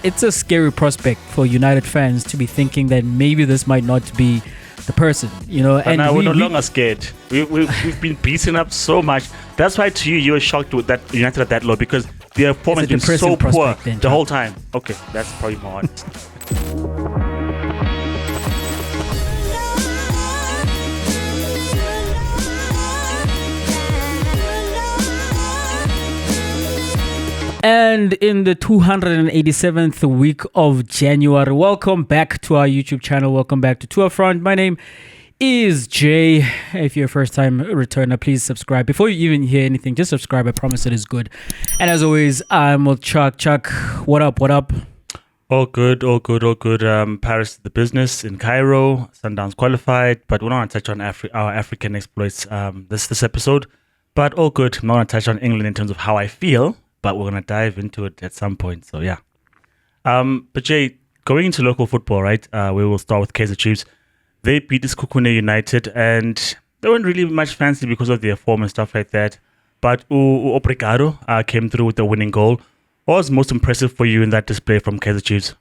It's a scary prospect for United fans to be thinking that maybe this might not be the person, But and now we're no longer scared. We've been beaten up so much. That's why to you were shocked with that United at that low, because their performance has been so poor the whole time. Okay, that's probably more honest. And in the 287th week of January, welcome back to our YouTube channel. Welcome back to Tour Front. My name is Jay. If you're a first-time returner, please subscribe. Before you even hear anything, just subscribe. I promise it is good. And as always, I'm with Chuck. Chuck, what up? What up? All good. Paris the business in Cairo. Sundowns qualified, but we're not going to touch on our African exploits this episode. But all good. I'm not going to touch on England in terms of how I feel, but we're going to dive into it at some point. So, yeah. But Jay, going into local football, right, we will start with Kaizer Chiefs. They beat this Kukune United, and they weren't really much fancy because of their form and stuff like that. But Obrigado came through with the winning goal. What was most impressive for you in that display from Kaizer Chiefs?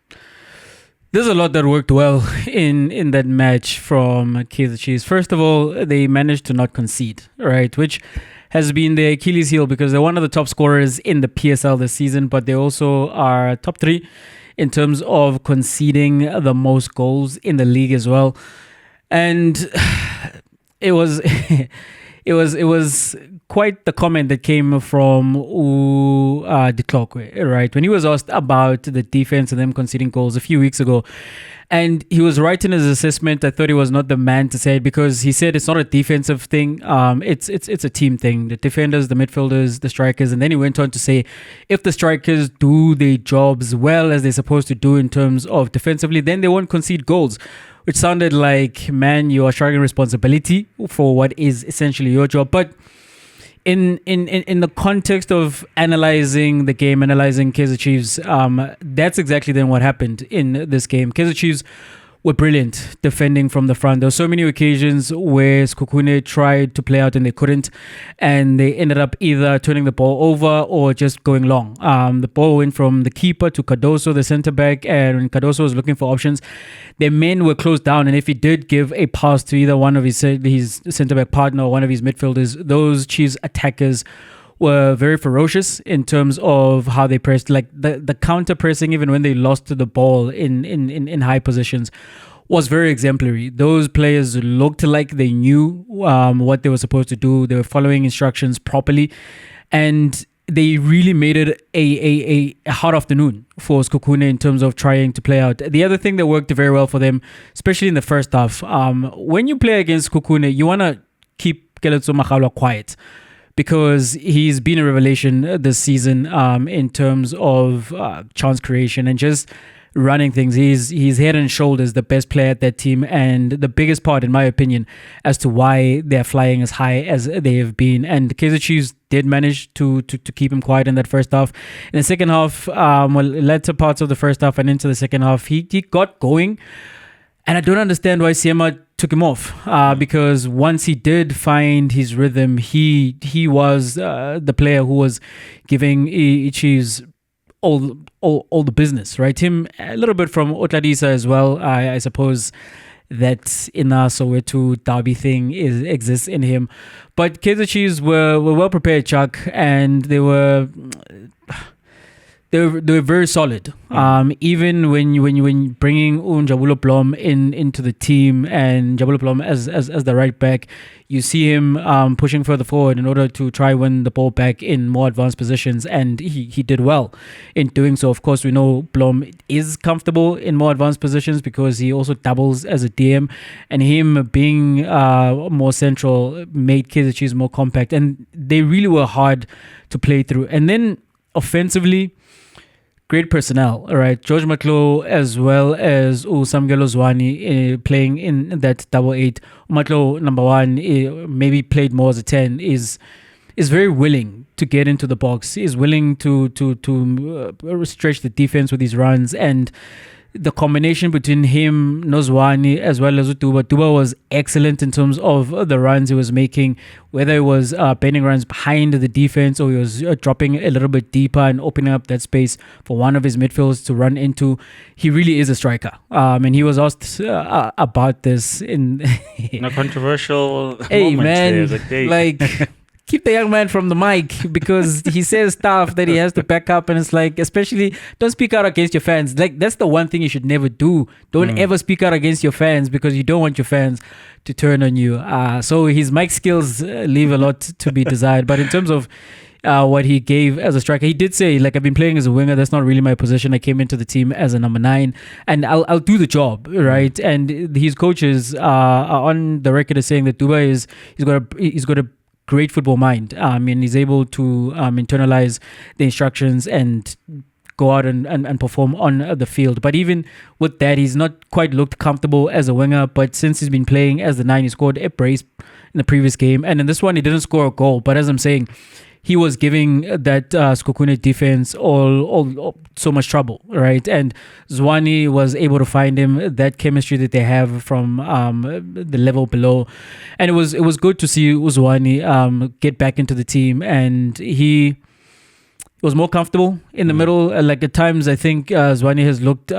There's a lot that worked well in that match from Kaizer Chiefs. First of all, they managed to not concede, right, which has been their Achilles heel because they're one of the top scorers in the PSL this season, but they also are top three in terms of conceding the most goals in the league as well. And it was it was quite the comment that came from De Klokwe, right? When he was asked about the defense and them conceding goals a few weeks ago. And he was right in his assessment. I thought he was not the man to say it because he said it's not a defensive thing. It's a team thing. The defenders, the midfielders, the strikers. And then he went on to say if the strikers do their jobs well as they're supposed to do in terms of defensively, then they won't concede goals. Which sounded like, man, you are shirking responsibility for what is essentially your job. But in the context of analyzing the game, analyzing Kaizer Chiefs, that's exactly then what happened in this game. Kaizer Chiefs were brilliant defending from the front. There were so many occasions where Skukune tried to play out and they couldn't, and they ended up either turning the ball over or just going long. The ball went from the keeper to Cardoso, the centre back, and when Cardoso was looking for options, their men were closed down, and if he did give a pass to either one of his centre back partner or one of his midfielders, those Chiefs attackers were very ferocious in terms of how they pressed. Like the counter pressing, even when they lost the ball in high positions, was very exemplary. Those players looked like they knew what they were supposed to do. They were following instructions properly, and they really made it a hot afternoon for Skukune in terms of trying to play out. The other thing that worked very well for them, especially in the first half, when you play against Skukune, you want to keep Keletso Magalo quiet, because he's been a revelation this season in terms of chance creation and just running things. He's head and shoulders the best player at that team, and the biggest part, in my opinion, as to why they're flying as high as they have been. And Kaizer Chiefs did manage to keep him quiet in that first half. In the second half, latter parts of the first half and into the second half, he got going. And I don't understand why Siema took him off, because once he did find his rhythm, he was the player who was giving Chiefs all the business, right? Him a little bit from Otladisa as well. I suppose that in our Soweto derby thing exists in him. But Kaizer Chiefs were well prepared, Chuck, and they were very solid. Even when bringing Njabulo Blom into the team, and Njabulo Blom as the right back, you see him pushing further forward in order to try win the ball back in more advanced positions, and he did well in doing so. Of course, we know Blom is comfortable in more advanced positions because he also doubles as a DM, and him being more central made Kaizer Chiefs more compact, and they really were hard to play through. And then offensively, great personnel, all right. George Matlo as well as Samgelo Zwane playing in that double eight. Matlo, number one, maybe played more as a 10, is very willing to get into the box. He is willing to stretch the defense with his runs, and the combination between him, Nozwani, as well as Duba. Duba was excellent in terms of the runs he was making, whether it was bending runs behind the defense or he was dropping a little bit deeper and opening up that space for one of his midfielders to run into. He really is a striker. And he was asked about this in... No controversial hey, moments man, there. like... Keep the young man from the mic because he says stuff that he has to back up, and it's like, especially don't speak out against your fans. Like, that's the one thing you should never do. Don't ever speak out against your fans because you don't want your fans to turn on you. So his mic skills leave a lot to be desired. But in terms of what he gave as a striker, he did say, like, I've been playing as a winger. That's not really my position. I came into the team as a number 9, and I'll do the job, right? And his coaches are on the record as saying that Duba he's got a great football mind, and he's able to internalize the instructions and go out and perform on the field. But even with that, he's not quite looked comfortable as a winger. But since he's been playing as the 9, he scored a brace in the previous game, and in this one he didn't score a goal. But as I'm saying, he was giving that Skokune defense all so much trouble, right? And Zwane was able to find him that chemistry that they have from the level below, and it was good to see Zwane get back into the team, and he was more comfortable in the middle. Like at times, I think Zwane has looked.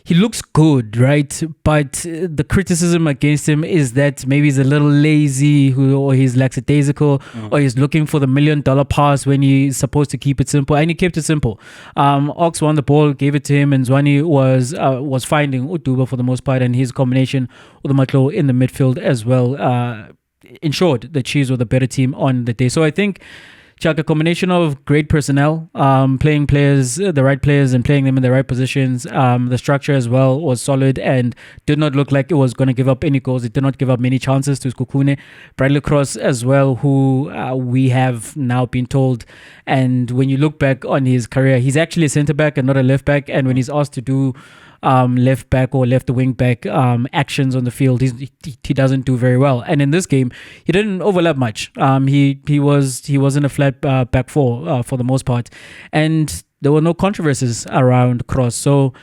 He looks good, right? But the criticism against him is that maybe he's a little lazy, or he's lackadaisical, or he's looking for the $1 million pass when he's supposed to keep it simple. And he kept it simple. Ox won the ball, gave it to him, and Zwane was finding Uduba for the most part, and his combination with the Matlo in the midfield as well ensured the Chiefs were the better team on the day. So I think, Chuck, a combination of great personnel, playing players, the right players, and playing them in the right positions. The structure as well was solid and did not look like it was going to give up any goals. It did not give up many chances to Skokune. Bradley Cross as well, who we have now been told. And when you look back on his career, he's actually a centre-back and not a left-back. And when he's asked to do left back or left wing back actions on the field, he doesn't do very well. And in this game, he didn't overlap much. He was in a flat back four for the most part, and there were no controversies around Cross. So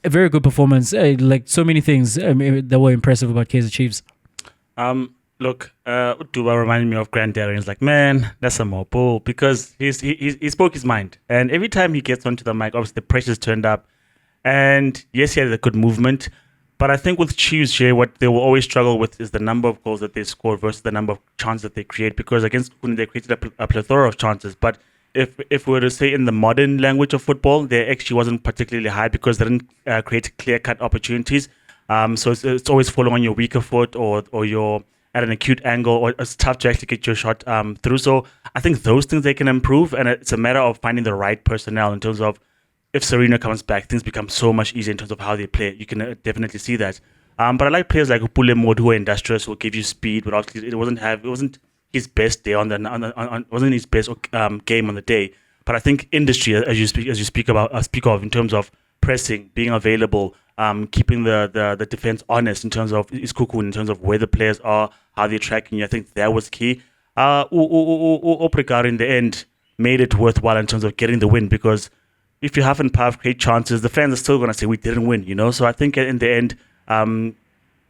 a very good performance. Like so many things that were impressive about Kaizer Chiefs. Look, Uduba reminded me of Grant Darren. He's like, man, that's a more bull, because he spoke his mind, and every time he gets onto the mic, obviously the pressure's turned up. And yes, he had a good movement. But I think with Chiefs, Jay, what they will always struggle with is the number of goals that they score versus the number of chances that they create. Because against Kune, they created a plethora of chances. But if we were to say in the modern language of football, they actually wasn't particularly high because they didn't create clear-cut opportunities. So it's always falling on your weaker foot or you're at an acute angle, or it's tough to actually get your shot through. So I think those things they can improve. And it's a matter of finding the right personnel in terms of, if Serena comes back, things become so much easier in terms of how they play. You can definitely see that. But I like players like Upule Mod, who are industrious, who will give you speed, but obviously it wasn't his best day wasn't his best game on the day. But I think industry, as you speak of in terms of pressing, being available, keeping the defense honest in terms of Iskukun, in terms of where the players are, how they're tracking you. I think that was key. Oprikar in the end made it worthwhile in terms of getting the win, because if you haven't have great chances, the fans are still going to say we didn't win, you know? So I think in the end,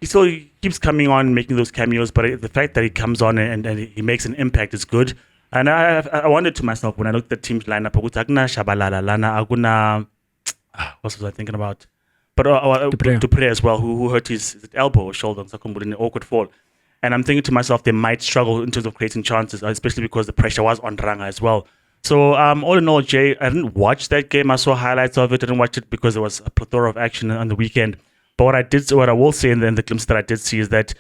he still keeps coming on, making those cameos, but the fact that he comes on and he makes an impact is good. And I wondered to myself when I looked at the team's lineup, what was I thinking about? But Dupre as well, who hurt his elbow or shoulder, in an awkward fall. And I'm thinking to myself, they might struggle in terms of creating chances, especially because the pressure was on Ranga as well. So all in all, Jay, I didn't watch that game. I saw highlights of it. I didn't watch it because there was a plethora of action on the weekend. But what I will say in the glimpse that I did see is that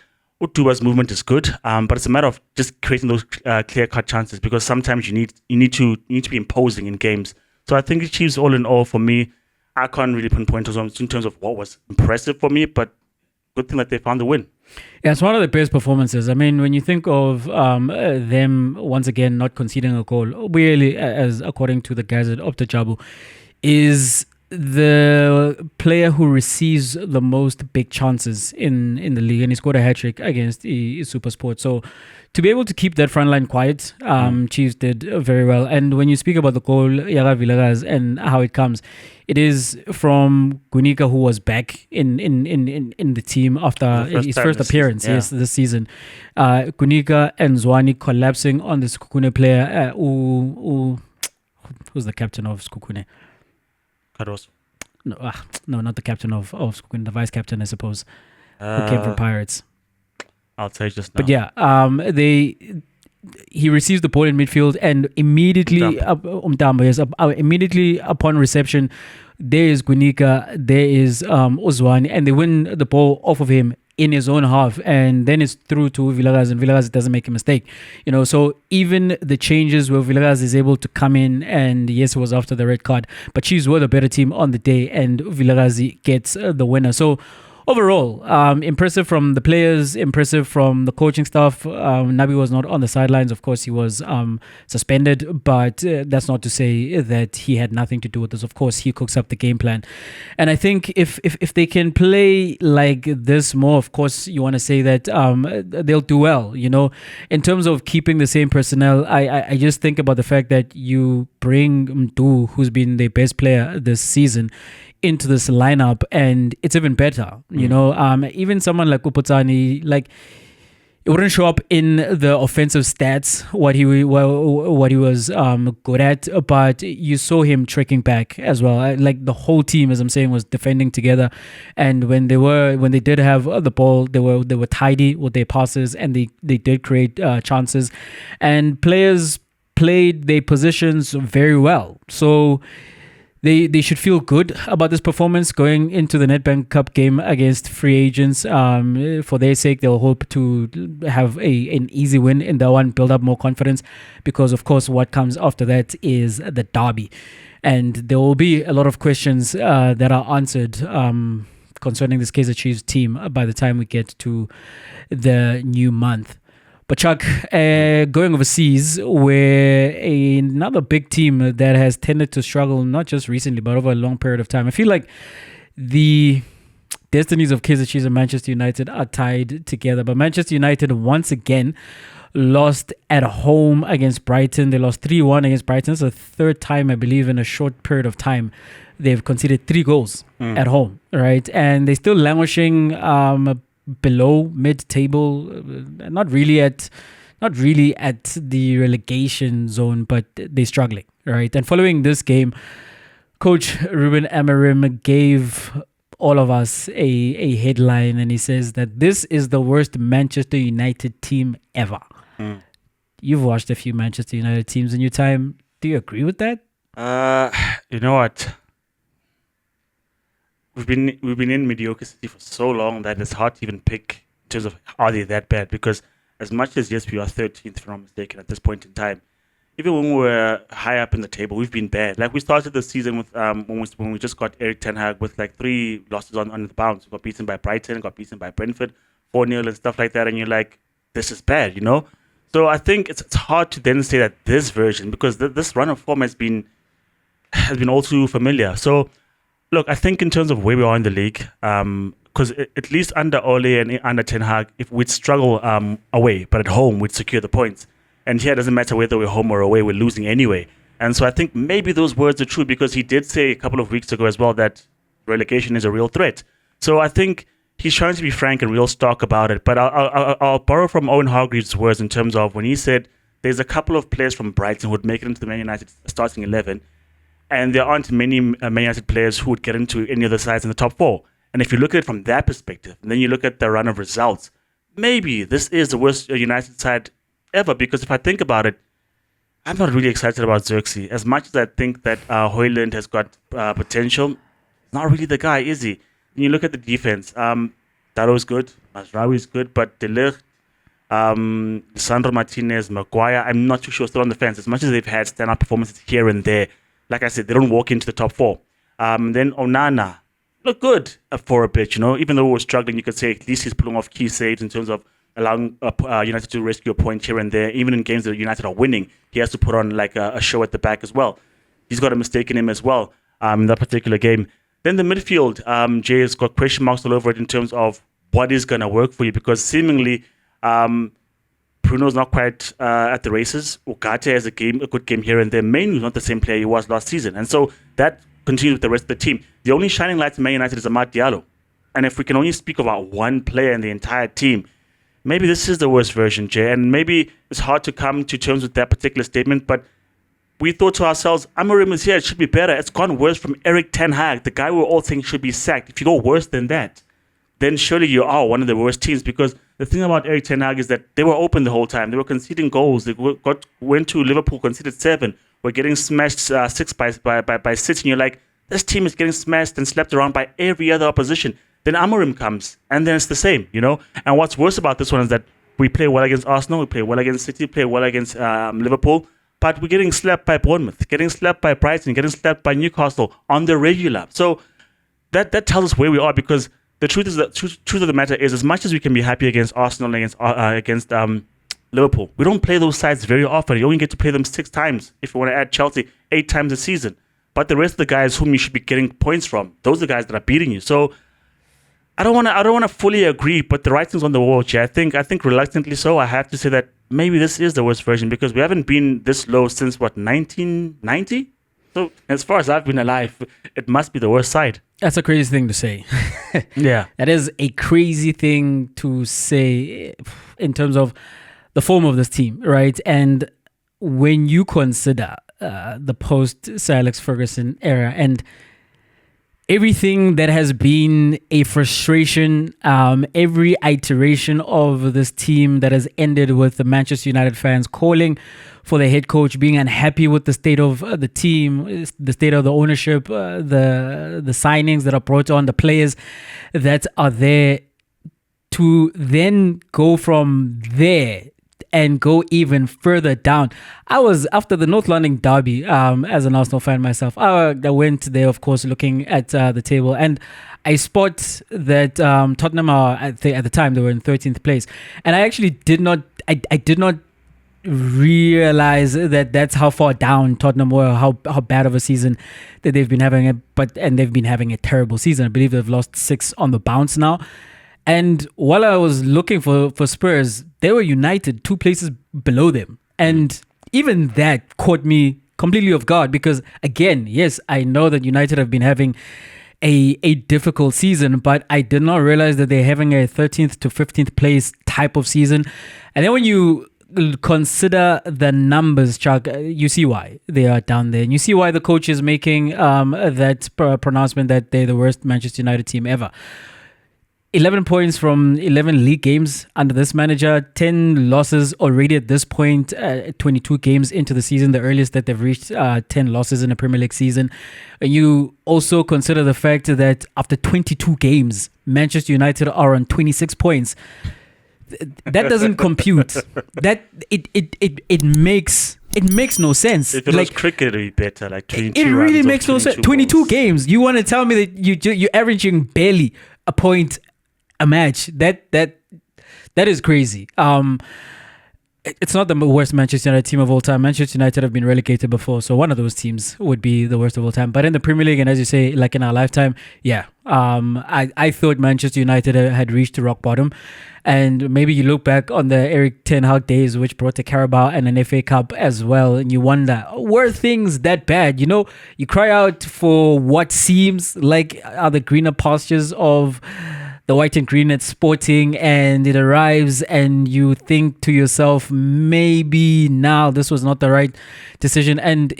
Utuba's movement is good, but it's a matter of just creating those clear-cut chances, because sometimes you need to be imposing in games. So I think the Chiefs, all in all, for me, I can't really pinpoint in terms of what was impressive for me, but good thing that they found the win. Yeah, it's one of the best performances. I mean, when you think of them once again not conceding a goal, really, as according to the guys at Opta Jabu, is the player who receives the most big chances in the league, and he scored a hat trick against SuperSport. So to be able to keep that front line quiet, Chiefs did very well. And when you speak about the goal, Yaga Villegas, and how it comes, it is from Gunika, who was back in the team after his first appearance this season. Gunika and Zwane collapsing on the Skukune player. Who's the captain of Skukune? Carlos. No, not the captain of Skukune, the vice captain, I suppose, who came from Pirates. I'll tell you just now. But yeah, he receives the ball in midfield, and immediately immediately upon reception, there is Gunika, there is Ozwani, and they win the ball off of him in his own half, and then it's through to Villegas, and Villegas doesn't make a mistake. So even the changes where Villegas is able to come in, and yes, it was after the red card, but Chiefs were the better team on the day, and Villegas gets the winner. So overall, impressive from the players, impressive from the coaching staff. Nabi was not on the sidelines. Of course, he was suspended, but that's not to say that he had nothing to do with this. Of course, he cooks up the game plan. And I think if they can play like this more, of course, you want to say that they'll do well. In terms of keeping the same personnel, I just think about the fact that you bring Mdu, who's been the best player this season, into this lineup, and it's even better. Even someone like Uputani, it wouldn't show up in the offensive stats what he was good at, but you saw him trekking back as well. The whole team, as I'm saying, was defending together, and when they did have the ball, they were tidy with their passes, and they did create chances, and players played their positions very well. So They should feel good about this performance going into the Nedbank Cup game against free agents. For their sake, they'll hope to have an easy win in that one, build up more confidence, because, of course, what comes after that is the derby. And there will be a lot of questions that are answered concerning this Kaizer Chiefs team by the time we get to the new month. But Chuck, going overseas, where another big team that has tended to struggle, not just recently, but over a long period of time. I feel like the destinies of Kaizer Chiefs and Manchester United are tied together. But Manchester United once again lost at home against Brighton. They lost 3-1 against Brighton. It's the third time, I believe, in a short period of time they've conceded 3 goals at home, right? And they're still languishing below mid-table, not really at the relegation zone, but they're struggling, right? And following this game, Coach Ruben Amorim gave all of us a headline, and he says that this is the worst Manchester United team ever. You've watched a few Manchester United teams in your time. Do you agree with that? You know what? We've been in mediocrity for so long that it's hard to even pick in terms of are they that bad, because as much as, yes, we are 13th, if I'm not mistaken, at this point in time, even when we were high up in the table, we've been bad. We started the season with when we just got Erik ten Hag with 3 losses on the bounce. We got beaten by Brighton, got beaten by Brentford, 4-0 and stuff like that, and you're like, this is bad, So I think it's hard to then say that this version, because this run of form has been all too familiar. So look, I think in terms of where we are in the league, because at least under Ole and under Ten Hag, if we'd struggle away, but at home we'd secure the points. And here it doesn't matter whether we're home or away, we're losing anyway. And so I think maybe those words are true, because he did say a couple of weeks ago as well that relegation is a real threat. So I think he's trying to be frank and real stark about it. But I'll borrow from Owen Hargreaves' words in terms of when he said there's a couple of players from Brighton who would make it into the Man United starting 11, and there aren't many Man United players who would get into any of the sides in the top 4. And if you look at it from that perspective, and then you look at the run of results, maybe this is the worst United side ever. Because if I think about it, I'm not really excited about Xerxes. As much as I think that Højlund has got potential, he's not really the guy, is he? When you look at the defense, Daro's good, Mazraoui's good, but De Ligt, Sandro Martinez, Maguire, I'm not too sure, still on the fence. As much as they've had stand-up performances here and there, like I said, they don't walk into the top 4. Then Onana looked good for a bit, Even though we were struggling, you could say at least he's pulling off key saves in terms of allowing United to rescue a point here and there. Even in games that United are winning, he has to put on a show at the back as well. He's got a mistake in him as well. in that particular game. Then the midfield, Jay has got question marks all over it in terms of what is going to work for you, because seemingly Bruno's not quite at the races. Ugarte has a good game here and there. Mainly not the same player he was last season. And so that continues with the rest of the team. The only shining light in Man United is Amad Diallo. And if we can only speak about one player in the entire team, maybe this is the worst version, Jay. And maybe it's hard to come to terms with that particular statement, but we thought to ourselves, Amorim is here, it should be better. It's gone worse from Erik ten Hag, the guy we were all saying should be sacked. If you go worse than that, then surely you are one of the worst teams, because the thing about Erik ten Hag is that they were open the whole time. They were conceding goals. They went to Liverpool, conceded 7. We're getting smashed 6 by City, and you're like, this team is getting smashed and slapped around by every other opposition. Then Amorim comes, and then it's the same, you know? And what's worse about this one is that we play well against Arsenal, we play well against City, play well against Liverpool, but we're getting slapped by Bournemouth, getting slapped by Brighton, getting slapped by Newcastle on the regular. So that tells us where we are, because the truth of the matter is, as much as we can be happy against Arsenal and against Liverpool, we don't play those sides very often. You only get to play them 6 times. If you want to add Chelsea, 8 times a season. But the rest of the guys whom you should be getting points from, those are the guys that are beating you. So I don't want to fully agree, but the writing's on the wall, Jay. I think reluctantly so, I have to say that maybe this is the worst version, because we haven't been this low since 1990. So as far as I've been alive, it must be the worst side. That's a crazy thing to say. Yeah, that is a crazy thing to say in terms of the form of this team, right? And when you consider the post Sir Alex Ferguson era and everything that has been a frustration, every iteration of this team that has ended with the Manchester United fans calling for the head coach, being unhappy with the state of the team, the state of the ownership, the signings that are brought on, the players that are there, to then go from there and go even further down. I was, after the North London derby, as an Arsenal fan myself, I went there, of course, looking at the table, and I spot that Tottenham are, at the time, they were in 13th place. And I actually did not realize that that's how far down Tottenham were, how bad of a season that they've been having, and they've been having a terrible season. I believe they've lost 6 on the bounce now. And while I was looking for Spurs, they were United 2 places below them. And even that caught me completely off guard, because, again, yes, I know that United have been having a difficult season, but I did not realize that they're having a 13th to 15th place type of season. And then when you consider the numbers, Chuck, you see why they are down there. And you see why the coach is making that pronouncement that they're the worst Manchester United team ever. 11 points from 11 league games under this manager, 10 losses already at this point, 22 games into the season, the earliest that they've reached 10 losses in a Premier League season. And you also consider the fact that after 22 games, Manchester United are on 26 points. That doesn't compute. That it makes no sense. If it was cricket, it would be better. Like 22 it really runs makes no sense. 22 balls. games. You want to tell me that you're averaging barely a point a match? That is crazy. It's not the worst Manchester United team of all time. Manchester United have been relegated before, so one of those teams would be the worst of all time. But in the Premier League, and as you say, like in our lifetime, yeah, I thought Manchester United had reached the rock bottom. And maybe you look back on the Erik ten Hag days, which brought the Carabao and an FA Cup as well, and you wonder, were things that bad? You know, you cry out for what seems like are the greener pastures of the white and green at Sporting, and it arrives and you think to yourself, maybe now this was not the right decision. And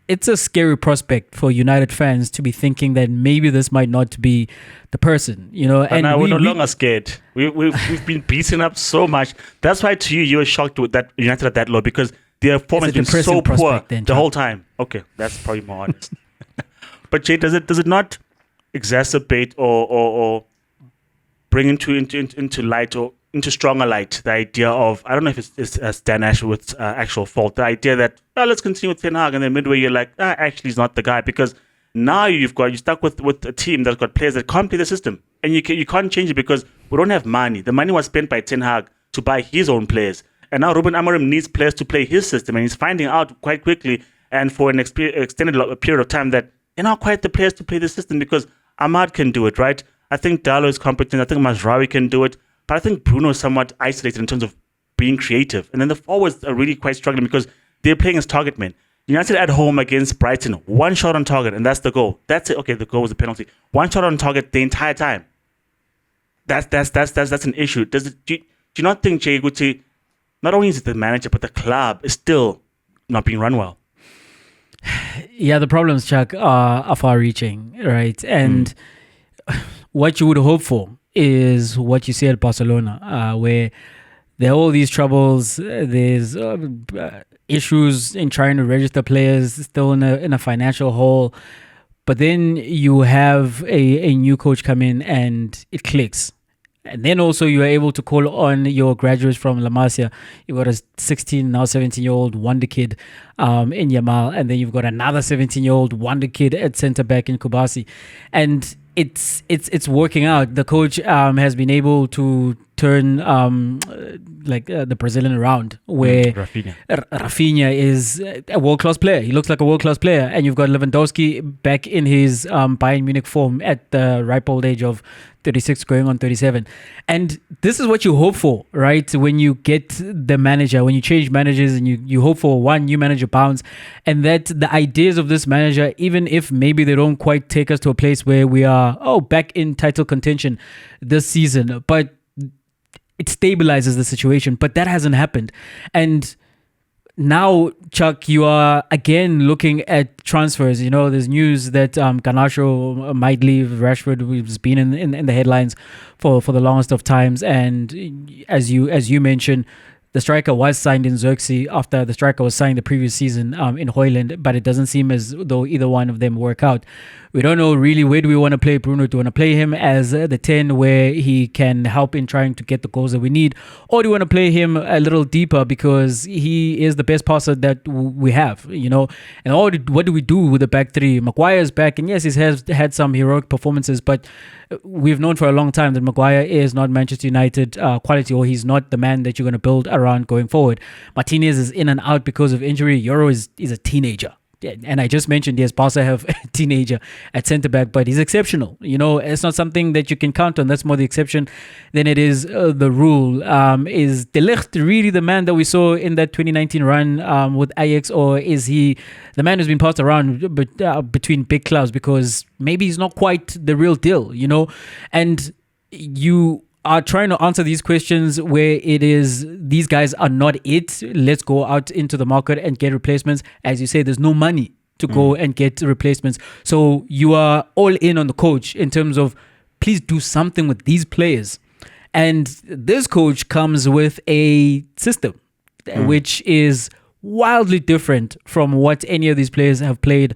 it's a scary prospect for United fans to be thinking that maybe this might not be the person, you know. And now we're no longer scared. We've been beaten up so much. That's why to you were shocked with that United at that low, because their form has been so poor the whole time. Okay, that's probably more honest. But Jay, does it not exacerbate or bring into light or into stronger light the idea of, I don't know if it's Dan Ashworth's actual fault, the idea that, let's continue with Ten Hag, and then midway you're like, actually he's not the guy, because now you're stuck with a team that's got players that can't play the system, and you can't change it because we don't have money. The money was spent by Ten Hag to buy his own players, and now Ruben Amorim needs players to play his system, and he's finding out quite quickly and for an extended period of time that they're not quite the players to play the system because Ahmad can do it, right? I think Dalo is competent. I think Mazraoui can do it. But I think Bruno is somewhat isolated in terms of being creative. And then the forwards are really quite struggling because they're playing as target men. United at home against Brighton, one shot on target, and that's the goal. That's it. Okay, the goal was a penalty. One shot on target the entire time. That's an issue. Do you not think, Jay Guti, not only is it the manager, but the club is still not being run well? Yeah, the problems, Chuck, are far-reaching, right? And what you would hope for is what you see at Barcelona, where there are all these troubles. There's issues in trying to register players, still in a financial hole. But then you have a new coach come in and it clicks. And then also you are able to call on your graduates from La Masia. You've got a 16, now 17-year-old wonder kid in Yamal. And then you've got another 17-year-old wonder kid at centre-back in Kubasi. And it's working out. The coach has been able to turn the Brazilian around, where Rafinha is a world-class player. He looks like a world-class player. And you've got Lewandowski back in his Bayern Munich form at the ripe old age of 36 going on 37. And this is what you hope for, right? When you get the manager, when you change managers and you hope for one new manager bounce, and that the ideas of this manager, even if maybe they don't quite take us to a place where we are, back in title contention this season, but it stabilizes the situation. But that hasn't happened. And now, Chuck, you are again looking at transfers. There's news that Garnacho might leave. Rashford, who's been in the headlines for the longest of times. And as you mentioned, the striker was signed in Xerxes after the striker was signed the previous season in Hoyland, but it doesn't seem as though either one of them work out. We don't know really where do we want to play Bruno. Do we want to play him as the 10 where he can help in trying to get the goals that we need? Or do we want to play him a little deeper because he is the best passer that we have, And what do we do with the back three? Maguire is back, and yes, he has had some heroic performances, but we've known for a long time that Maguire is not Manchester United quality, or he's not the man that you're going to build around going forward. Martinez is in and out because of injury. Euro is a teenager. And I just mentioned, yes, Barca have a teenager at centre-back, but he's exceptional. It's not something that you can count on. That's more the exception than it is the rule. Is De Ligt really the man that we saw in that 2019 run with Ajax, or is he the man who's been passed around between big clubs because maybe he's not quite the real deal, And you are trying to answer these questions where it is these guys are not it. Let's go out into the market and get replacements. As you say, there's no money to go and get replacements. So you are all in on the coach in terms of please do something with these players. And this coach comes with a system which is wildly different from what any of these players have played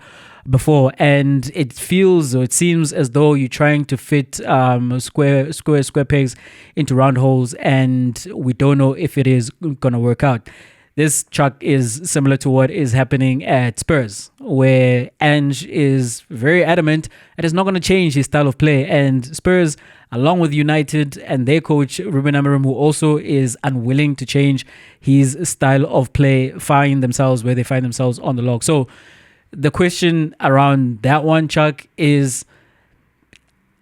before, and it seems as though you're trying to fit square pegs into round holes, and we don't know if it is going to work out. This, Chuck, is similar to what is happening at Spurs, where Ange is very adamant and is not going to change his style of play, and Spurs, along with United and their coach Ruben Amorim, who also is unwilling to change his style of play, find themselves where they find themselves on the log. So the question around that one, Chuck, is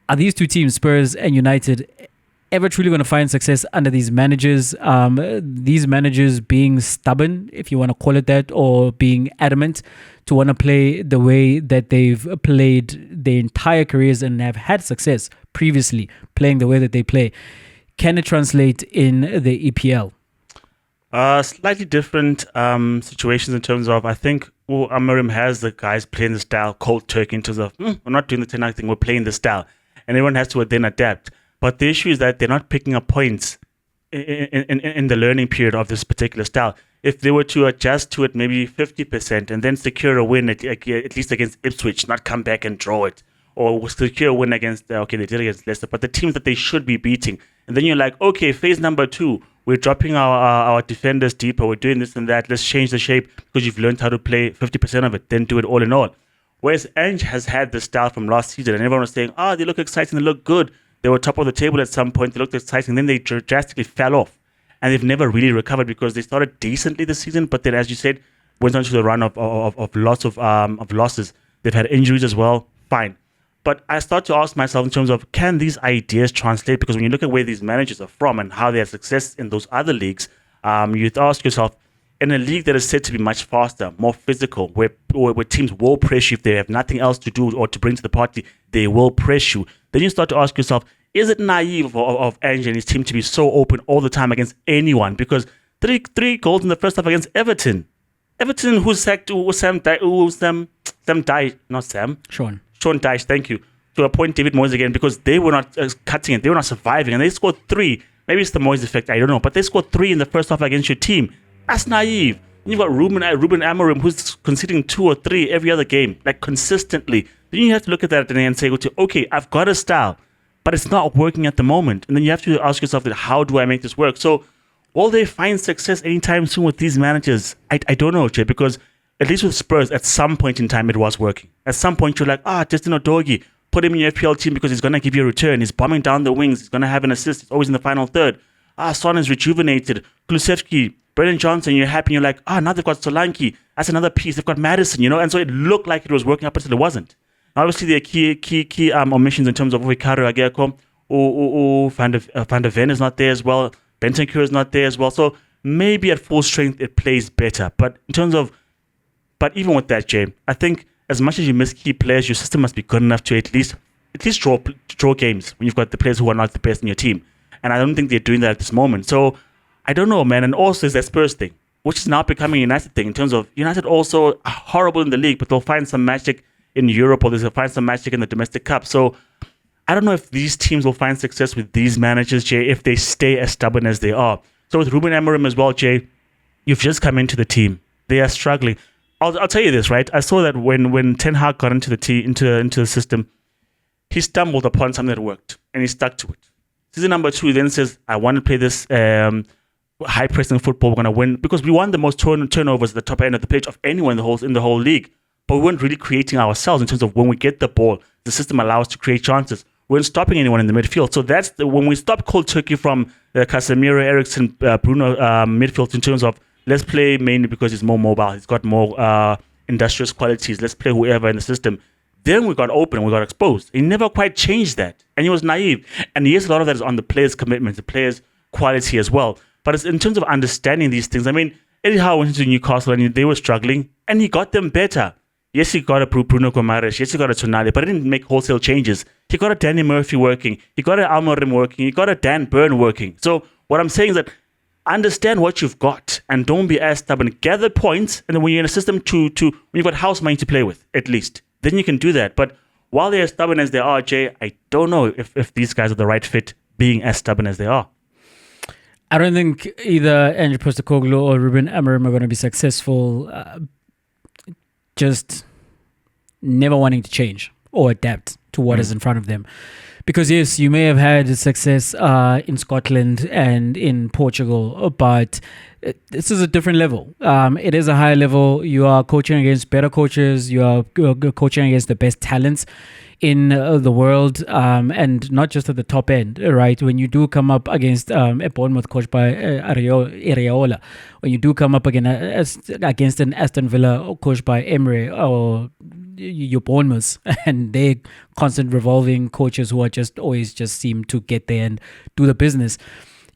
are these two teams, Spurs and United, ever truly going to find success under these managers? These managers being stubborn, if you want to call it that, or being adamant to want to play the way that they've played their entire careers and have had success previously playing the way that they play. Can it translate in the EPL? Slightly different situations in terms of, I think Amorim has the guys playing the style cold turkey in terms of, we're not doing the 10 thing, we're playing the style. And everyone has to then adapt. But the issue is that they're not picking up points in the learning period of this particular style. If they were to adjust to it maybe 50% and then secure a win at least against Ipswich, not come back and draw it, or secure a win against, they did against Leicester, but the teams that they should be beating. And then you're like, okay, phase number 2, we're dropping our defenders deeper, we're doing this and that, let's change the shape because you've learned how to play 50% of it, then do it all in all. Whereas Ange has had the style from last season and everyone was saying, they look exciting, they look good. They were top of the table at some point, they looked exciting, then they drastically fell off. And they've never really recovered because they started decently this season, but then, as you said, went on to the run of lots of losses. They've had injuries as well. Fine. But I start to ask myself in terms of, can these ideas translate? Because when you look at where these managers are from and how they have success in those other leagues, you ask yourself, in a league that is said to be much faster, more physical, where teams will press you if they have nothing else to do or to bring to the party, they will press you. Then you start to ask yourself, is it naive of Ange and his team to be so open all the time against anyone? Because three goals in the first half against Everton. Everton, who sacked Sean Dyche, thank you, to appoint David Moyes again, because they were not cutting it. They were not surviving. And they scored 3. Maybe it's the Moyes effect, I don't know. But they scored 3 in the first half against your team. That's naive. You've got Ruben Amorim, who's conceding 2 or 3 every other game, like consistently. Then you have to look at that and say, okay, I've got a style, but it's not working at the moment. And then you have to ask yourself, how do I make this work? So will they find success anytime soon with these managers? I don't know, Jay, because at least with Spurs, at some point in time, it was working. At some point, you're like, Justin Odogi, put him in your FPL team because he's going to give you a return. He's bombing down the wings. He's going to have an assist. He's always in the final third. Son is rejuvenated. Kulusevski, Brendan Johnson, you're happy. You're like, now they've got Solanke. That's another piece. They've got Madison, And so it looked like it was working up until it wasn't. Obviously, there are key omissions in terms of Ricardo Ageko. Van der Ven is not there as well. Bentancur is not there as well. So maybe at full strength, it plays better. But even with that, Jay, I think as much as you miss key players, your system must be good enough to at least draw games when you've got the players who are not the best in your team. And I don't think they're doing that at this moment. So I don't know, man. And also, there's that Spurs thing, which is now becoming a United thing in terms of United also are horrible in the league, but they'll find some magic in Europe or they'll find some magic in the domestic cup. So I don't know if these teams will find success with these managers, Jay, if they stay as stubborn as they are. So with Ruben Amorim as well, Jay, you've just come into the team. They are struggling. I'll tell you this, right? I saw that when Ten Hag got into the system, he stumbled upon something that worked and he stuck to it. Season number 2 then says, I want to play this high pressing football. We're going to win because we won the most turnovers at the top end of the pitch of anyone in the whole league. But we weren't really creating ourselves in terms of when we get the ball, the system allows us to create chances. We weren't stopping anyone in the midfield. So that's when we stopped cold turkey from Casemiro, Eriksen, Bruno midfield in terms of let's play mainly because he's more mobile. He's got more industrious qualities. Let's play whoever in the system. Then we got open and we got exposed. He never quite changed that. And he was naive. And yes, a lot of that is on the players' commitment, the players' quality as well. But it's in terms of understanding these things. I mean, Eddie Howe went into Newcastle and they were struggling and he got them better. Yes, he got a Bruno Gomes. Yes, he got a Tonali, but he didn't make wholesale changes. He got a Danny Murphy working. He got an Amorim working. He got a Dan Burn working. So what I'm saying is that understand what you've got and don't be as stubborn. Gather points, and then when you're in a system when you've got house money to play with, at least, then you can do that. But while they're as stubborn as they are, Jay, I don't know if these guys are the right fit being as stubborn as they are. I don't think either Ange Postecoglou or Ruben Amorim are going to be successful just never wanting to change or adapt to what is in front of them. Because yes, you may have had success in Scotland and in Portugal, but this is a different level. It is a higher level. You are coaching against better coaches. You are coaching against the best talents in the world, and not just at the top end, right? When you do come up against a Bournemouth coached by Areola, when you do come up against an Aston Villa coached by Emery or your Bournemouth, and they constant revolving coaches who are just always just seem to get there and do the business,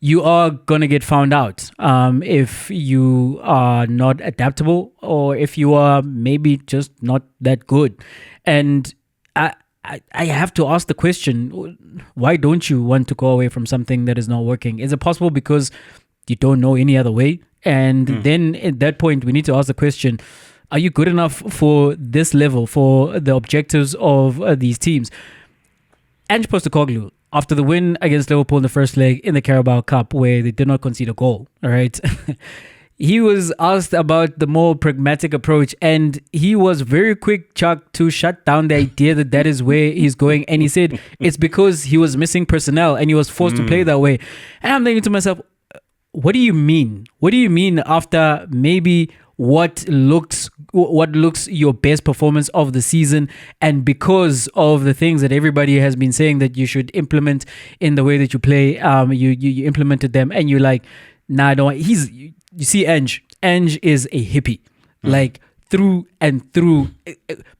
you are going to get found out if you are not adaptable or if you are maybe just not that good. And I have to ask the question, why don't you want to go away from something that is not working? Is it possible because you don't know any other way? And then at that point, we need to ask the question, are you good enough for this level, for the objectives of these teams? Ange Postecoglou, after the win against Liverpool in the first leg in the Carabao Cup, where they did not concede a goal, all right? He was asked about the more pragmatic approach, and he was very quick, Chuck, to shut down the idea that is where he's going. And he said it's because he was missing personnel and he was forced to play that way. And I'm thinking to myself, what do you mean? What do you mean after maybe what looks your best performance of the season, and because of the things that everybody has been saying that you should implement in the way that you play, you implemented them, and you're like, nah, I don't. You see, Ange is a hippie. Like, through and through,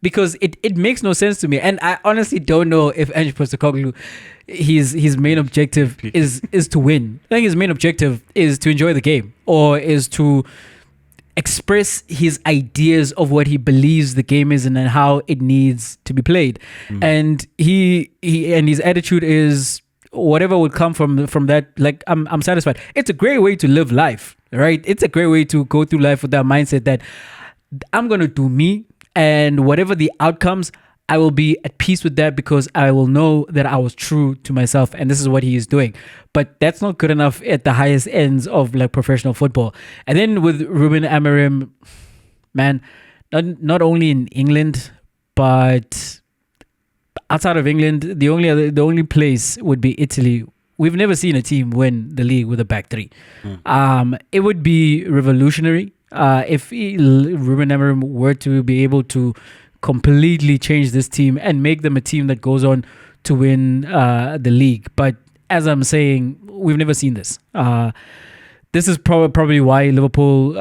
because it makes no sense to me. And I honestly don't know if Ange Postecoglou, his main objective is to win. I think his main objective is to enjoy the game, or is to express his ideas of what he believes the game is and then how it needs to be played. And he and his attitude is whatever would come from that, like, I'm satisfied. It's a great way to live life, right? It's a great way to go through life with that mindset that I'm going to do me, and whatever the outcomes, I will be at peace with that, because I will know that I was true to myself, and this is what he is doing. But that's not good enough at the highest ends of like professional football. And then with Ruben Amorim, man, not only in England, but outside of England, the only place would be Italy. We've never seen a team win the league with a back three. It would be revolutionary if Ruben Amorim were to be able to completely change this team and make them a team that goes on to win the league. But as I'm saying, we've never seen this. This is probably why Liverpool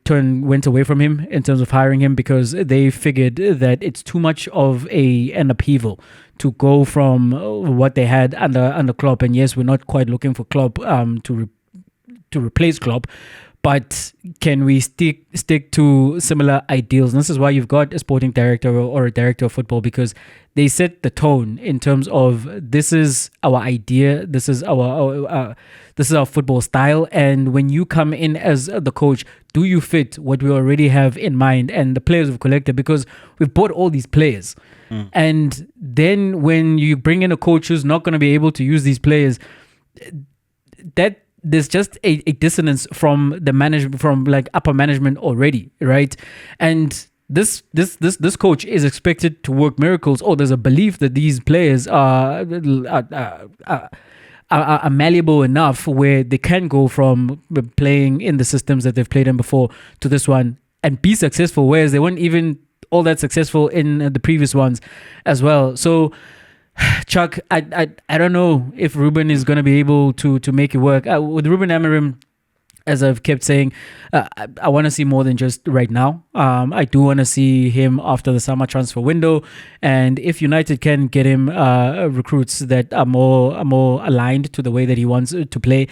went away from him in terms of hiring him, because they figured that it's too much of an upheaval to go from what they had under Klopp. And yes, we're not quite looking for Klopp to replace Klopp, but can we stick to similar ideals? And this is why you've got a sporting director or a director of football, because they set the tone in terms of this is our idea, this is our football style, and when you come in as the coach, do you fit what we already have in mind and the players we've collected? Because we've bought all these players, and then when you bring in a coach who's not going to be able to use these players, that there's just a dissonance from the management, from like upper management already, right? And this coach is expected to work miracles, or there's a belief that these players are malleable enough where they can go from playing in the systems that they've played in before to this one and be successful, whereas they weren't even all that successful in the previous ones as well. So Chuck, I don't know if Ruben is going to be able to make it work. With Ruben Amorim, as I've kept saying, I want to see more than just right now. I do want to see him after the summer transfer window, and if United can get him recruits that are more aligned to the way that he wants to play,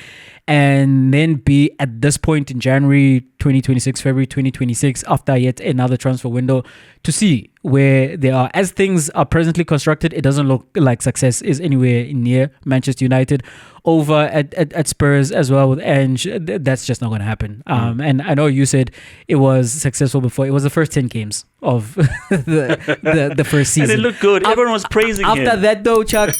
and then be at this point in January 2026, February 2026, after yet another transfer window, to see where they are. As things are presently constructed, it doesn't look like success is anywhere near Manchester United. Over at Spurs as well with Ange, that's just not going to happen. And I know you said it was successful before. It was the first 10 games of the first season. And it looked good. Everyone was praising him. After that, though, Chuck,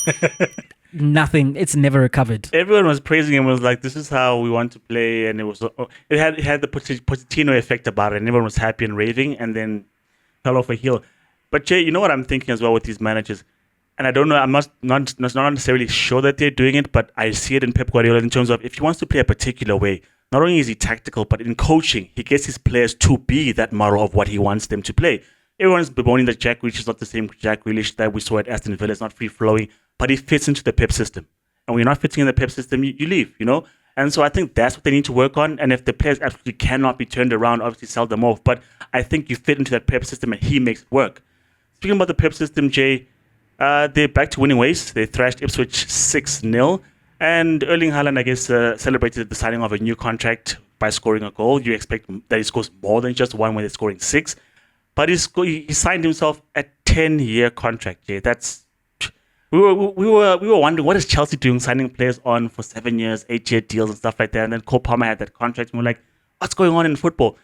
nothing. It's never recovered. Everyone was praising him. It was like, this is how we want to play, and it had the Pochettino effect about it, and everyone was happy and raving, and then fell off a heel. But Jay, you know what I'm thinking as well with these managers, and I don't know, I'm not necessarily sure that they're doing it, but I see it in Pep Guardiola in terms of if he wants to play a particular way, not only is he tactical, but in coaching, he gets his players to be that model of what he wants them to play. Everyone's bemoaning that Jack Grealish is not the same Jack Grealish that we saw at Aston Villa. It's not free-flowing, but he fits into the Pep system. And when you're not fitting in the Pep system, you leave, you know? And so I think that's what they need to work on. And if the players absolutely cannot be turned around, obviously sell them off. But I think you fit into that Pep system and he makes it work. Speaking about the Pep system, Jay, they're back to winning ways. They thrashed Ipswich 6-0. And Erling Haaland, I guess, celebrated the signing of a new contract by scoring a goal. You expect that he scores more than just one when they're scoring 6. But he signed himself a 10-year contract, Jay. We were wondering, what is Chelsea doing, signing players on for 7 years, 8-year deals and stuff like that. And then Cole Palmer had that contract. And we're like, what's going on in football?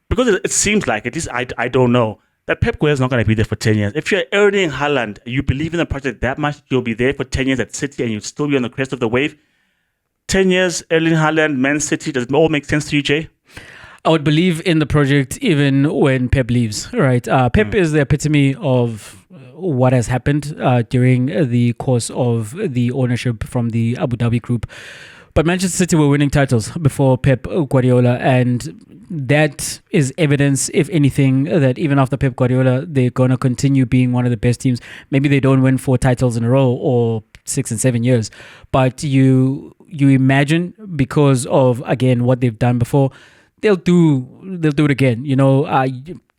Because it seems like, at least I don't know, that Pep Guardiola is not going to be there for 10 years. If you're Erling Haaland, you believe in the project that much, you'll be there for 10 years at City and you'll still be on the crest of the wave. 10 years, Erling Haaland, Man City, does it all make sense to you, Jay? I would believe in the project even when Pep leaves, right? Pep is the epitome of what has happened during the course of the ownership from the Abu Dhabi group. But Manchester City were winning titles before Pep Guardiola, and that is evidence, if anything, that even after Pep Guardiola, they're going to continue being one of the best teams. Maybe they don't win 4 titles in a row or 6 and 7 years, but you imagine, because of, again, what they've done before, they'll do it again. You know,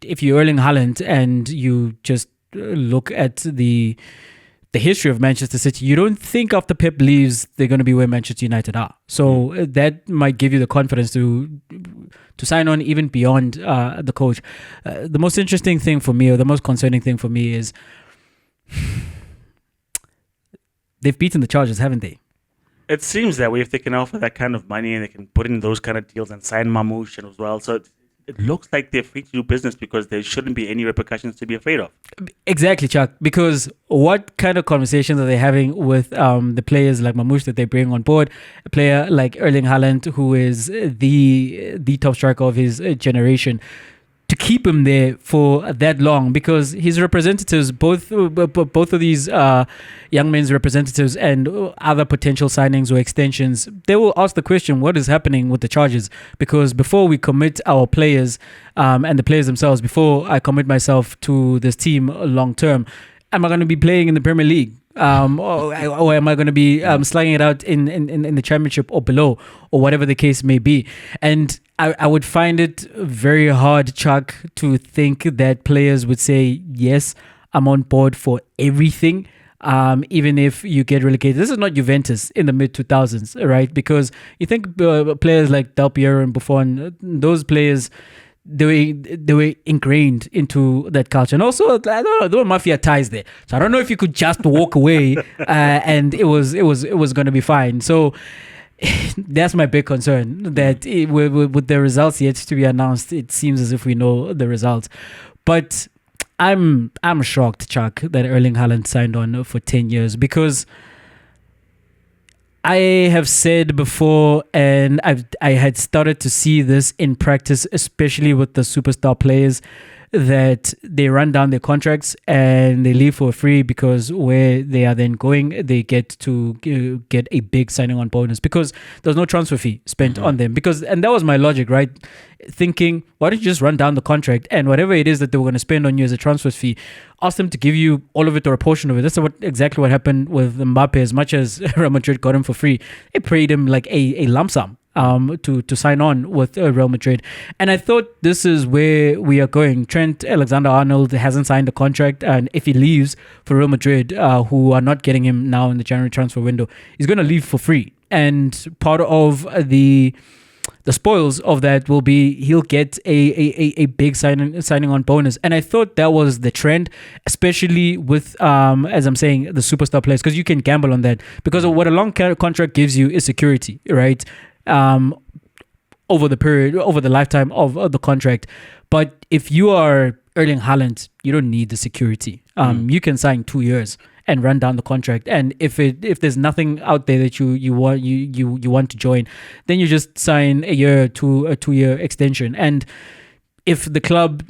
if you're Erling Haaland and you just look at the history of Manchester City, you don't think after Pep leaves they're going to be where Manchester United are. So that might give you the confidence to sign on even beyond the coach. The most interesting thing for me, or the most concerning thing for me, is they've beaten the Chargers, haven't they? It seems that way if they can offer that kind of money and they can put in those kind of deals and sign Mamouche as well. So it looks like they're free to do business because there shouldn't be any repercussions to be afraid of. Exactly, Chuck. Because what kind of conversations are they having with the players like Mamouche that they bring on board? A player like Erling Haaland, who is the top striker of his generation, to keep him there for that long, because his representatives, both of these young men's representatives and other potential signings or extensions, they will ask the question, what is happening with the Chargers? Because before we commit our players and the players themselves, before I commit myself to this team long term, am I going to be playing in the Premier League? Or am I going to be slugging it out in the championship or below, or whatever the case may be? And I would find it very hard, Chuck, to think that players would say, yes, I'm on board for everything, even if you get relegated. This is not Juventus in the mid-2000s, right? Because you think players like Del Piero and Buffon, those players, they were ingrained into that culture. And also, I don't know, there were mafia ties there. So I don't know if you could just walk away and it was going to be fine. So that's my big concern, that with the results yet to be announced, it seems as if we know the results. But I'm shocked, Chuck, that Erling Haaland signed on for 10 years, because I have said before, and I had started to see this in practice, especially with the superstar players, that they run down their contracts and they leave for free, because where they are then going, they get to get a big signing on bonus because there's no transfer fee spent on them. And that was my logic, right? Thinking, why don't you just run down the contract, and whatever it is that they were going to spend on you as a transfer fee, ask them to give you all of it or a portion of it. That's exactly what happened with Mbappe. As much as Real Madrid got him for free, they paid him like a lump sum to sign on with Real Madrid. And I thought this is where we are going. Trent Alexander-Arnold hasn't signed a contract, and if he leaves for Real Madrid, who are not getting him now in the January transfer window, he's going to leave for free. And part of the spoils of that will be he'll get a big signing on bonus. And I thought that was the trend, especially with, as I'm saying, the superstar players, because you can gamble on that. Because what a long contract gives you is security, right? Over the lifetime of the contract. But if you are Erling Haaland, you don't need the security. You can sign 2 years and run down the contract. And if there's nothing out there that you want to join, then you just sign a 2-year extension. And if the club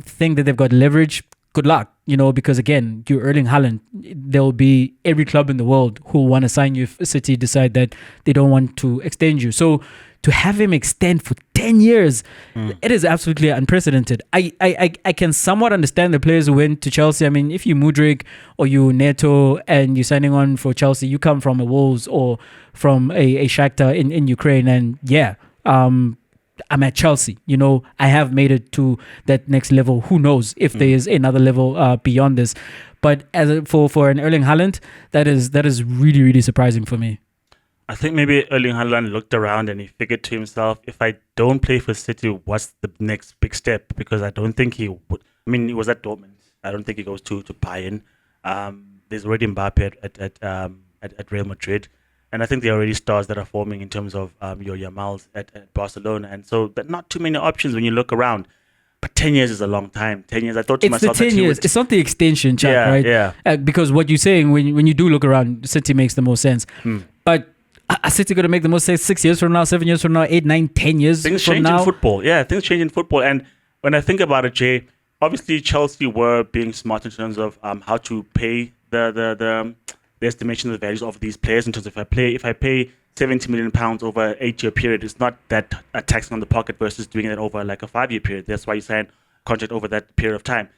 think that they've got leverage, good luck, because again, you're Erling Haaland. There will be every club in the world who want to sign you if City decide that they don't want to extend you. So to have him extend for 10 years, it is absolutely unprecedented. I can somewhat understand the players who went to Chelsea. I mean, if you Mudryk or you Neto and you're signing on for Chelsea, you come from a Wolves or from a Shakhtar in Ukraine, and I'm at Chelsea. I have made it to that next level. Who knows if there is another level beyond this? But for an Erling Haaland, that is really, really surprising for me. I think maybe Erling Haaland looked around and he figured to himself, if I don't play for City, what's the next big step? Because I don't think he would. I mean, he was at Dortmund. I don't think he goes to Bayern. There's already Mbappe at Real Madrid. And I think there are already stars that are forming in terms of your Yamals at Barcelona. And so there are not too many options when you look around. But 10 years is a long time. 10 years, I thought to myself... It's the 10 years. It's not the extension, Chuck, right? Yeah. Because what you're saying, when you do look around, City makes the most sense. But are City going to make the most sense 6 years from now, 7 years from now, 8, 9, 10 years from now? Things change in football. Yeah, things change in football. And when I think about it, Jay, obviously Chelsea were being smart in terms of how to pay the estimation of the values of these players. In terms of if I pay £70 million over an 8-year period, it's not that taxing on the pocket versus doing it over like a 5-year period. That's why you sign a contract over that period of time.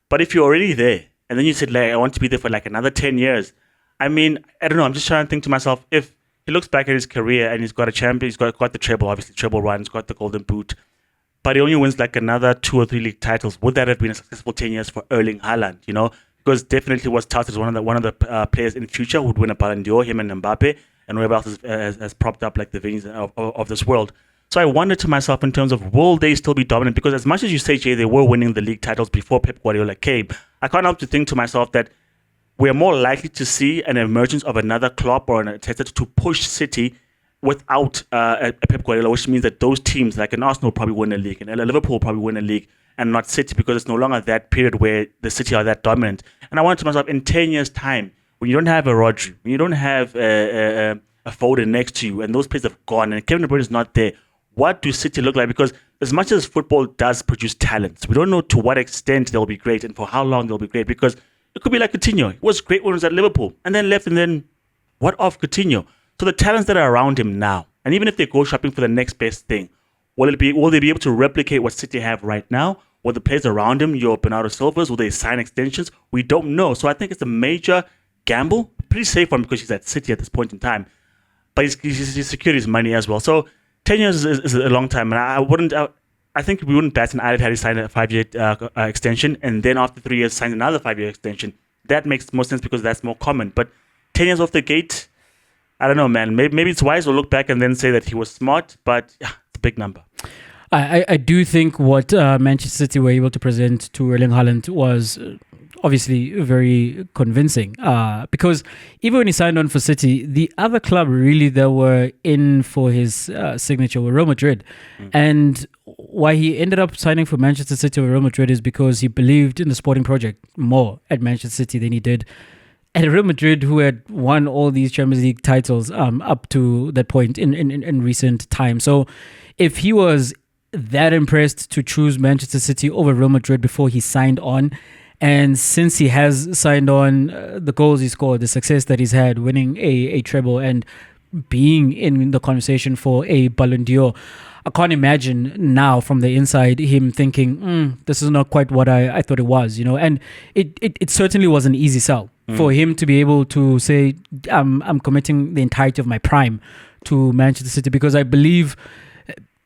But if you're already there and then you said, like, I want to be there for like another 10 years, I mean, I don't know. I'm just trying to think to myself, if he looks back at his career and he's got a champion, he's got the treble, obviously treble run, he's got the golden boot. but he only wins like another 2 or 3 league titles. Would that have been a successful 10 years for Erling Haaland? Because definitely was touted as one of the players in future who would win a Ballon d'Or, him and Mbappe, and whoever else has propped up like the veins of this world. So I wondered to myself in terms of, will they still be dominant? Because as much as you say, Jay, they were winning the league titles before Pep Guardiola came, I can't help to think to myself that we're more likely to see an emergence of another Klopp or an Arteta to push City without a Pep Guardiola, which means that those teams, like an Arsenal, probably win a league, and Liverpool probably win a league, and not City, because it's no longer that period where the City are that dominant. And I wanted to myself, in 10 years' time, when you don't have a Rodri, when you don't have a Foden next to you, and those players have gone, and Kevin De Bruyne is not there, what do City look like? Because as much as football does produce talents, we don't know to what extent they'll be great and for how long they'll be great, because it could be like Coutinho. He was great when he was at Liverpool, and then left, and then what of Coutinho? So the talents that are around him now, and even if they go shopping for the next best thing, will they be able to replicate what City have right now? Will the players around him, your Bernardo Silvas, will they sign extensions? We don't know. So I think it's a major gamble. Pretty safe one because he's at City at this point in time. But he's secured his money as well. So 10 years is a long time. And I think we wouldn't bat an eyelid had he signed a 5-year extension, and then after 3 years signed another 5-year extension. That makes more sense because that's more common. But 10 years off the gate, I don't know, man. Maybe it's wise to look back and then say that he was smart, but yeah, it's a big number. I do think what Manchester City were able to present to Erling Haaland was obviously very convincing, because even when he signed on for City, the other club really that were in for his signature were Real Madrid. And why he ended up signing for Manchester City or Real Madrid is because he believed in the sporting project more at Manchester City than he did at Real Madrid, who had won all these Champions League titles up to that point in recent time. So if he was that impressed to choose Manchester City over Real Madrid before he signed on, and since he has signed on, the goals he scored, the success that he's had, winning a treble and being in the conversation for a Ballon d'Or, I can't imagine now from the inside him thinking, this is not quite what I thought it was, and it certainly was an easy sell for him to be able to say, I'm committing the entirety of my prime to Manchester City, because I believe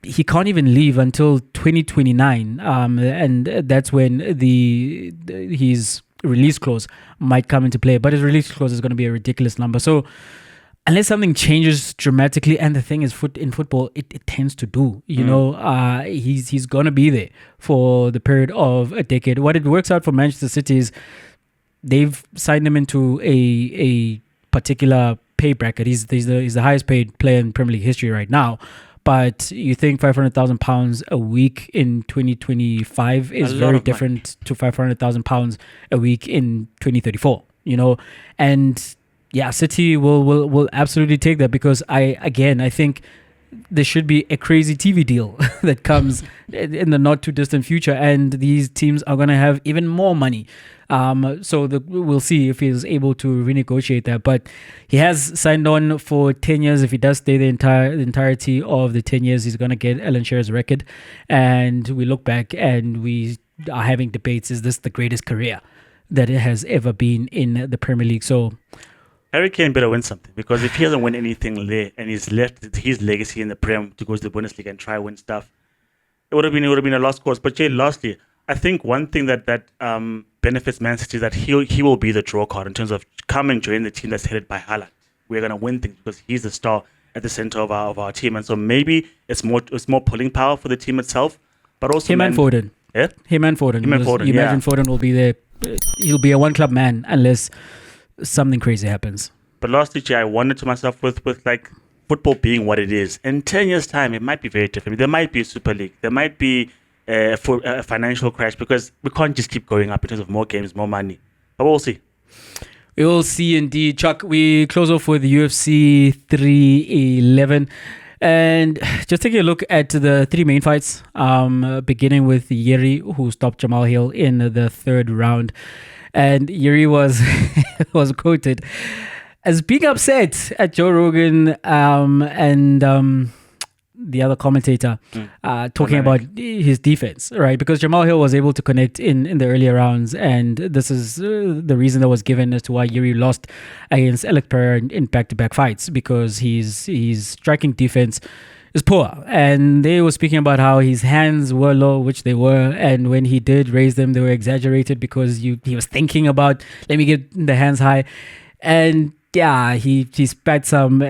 he can't even leave until 2029, and that's when his release clause might come into play. But his release clause is going to be a ridiculous number. So unless something changes dramatically, and the thing is, in football, it tends to do. He's going to be there for the period of a decade. What it works out for Manchester City is they've signed him into a particular pay bracket. He's the highest paid player in Premier League history right now. But you think £500,000 a week in 2025 is very different to £500,000 a week in 2034, and yeah, City will absolutely take that, because I think there should be a crazy TV deal that comes in the not too distant future, and these teams are going to have even more money. So we'll see if he's able to renegotiate that. But he has signed on for 10 years. If he does stay the entirety of the 10 years, he's going to get Alan Shearer's record. And we look back and we are having debates. Is this the greatest career that it has ever been in the Premier League? So Harry Kane better win something, because if he doesn't win anything there and he's left his legacy in the Prem to go to the Bundesliga and try win stuff, it would have been a lost cause. But Jay, lastly, I think one thing that benefits Man City is that he will be the draw card in terms of come and join the team that's headed by Haaland. We're gonna win things because he's the star at the center of our team, and so maybe it's more pulling power for the team itself, but also him and Foden. Yeah, him and Foden. You imagine Foden will be there. He'll be a one club man unless something crazy happens. But lastly, Jay, I wondered to myself with like football being what it is, in 10 years' time, it might be very different. There might be a Super League. There might be a financial crash, because we can't just keep going up in terms of more games, more money. But we'll see. We will see indeed. Chuck, we close off with UFC 311. And just taking a look at the three main fights, beginning with Yuri, who stopped Jamal Hill in the third round. And Yuri was quoted as being upset at Joe Rogan and the other commentator talking about his defense, right? Because Jamal Hill was able to connect in the earlier rounds, and this is the reason that was given as to why Yuri lost against Alex Pereira in back-to-back fights, because his striking defense is poor. And they were speaking about how his hands were low, which they were. And when he did raise them, they were exaggerated because he was thinking about, let me get the hands high. And yeah, he spat some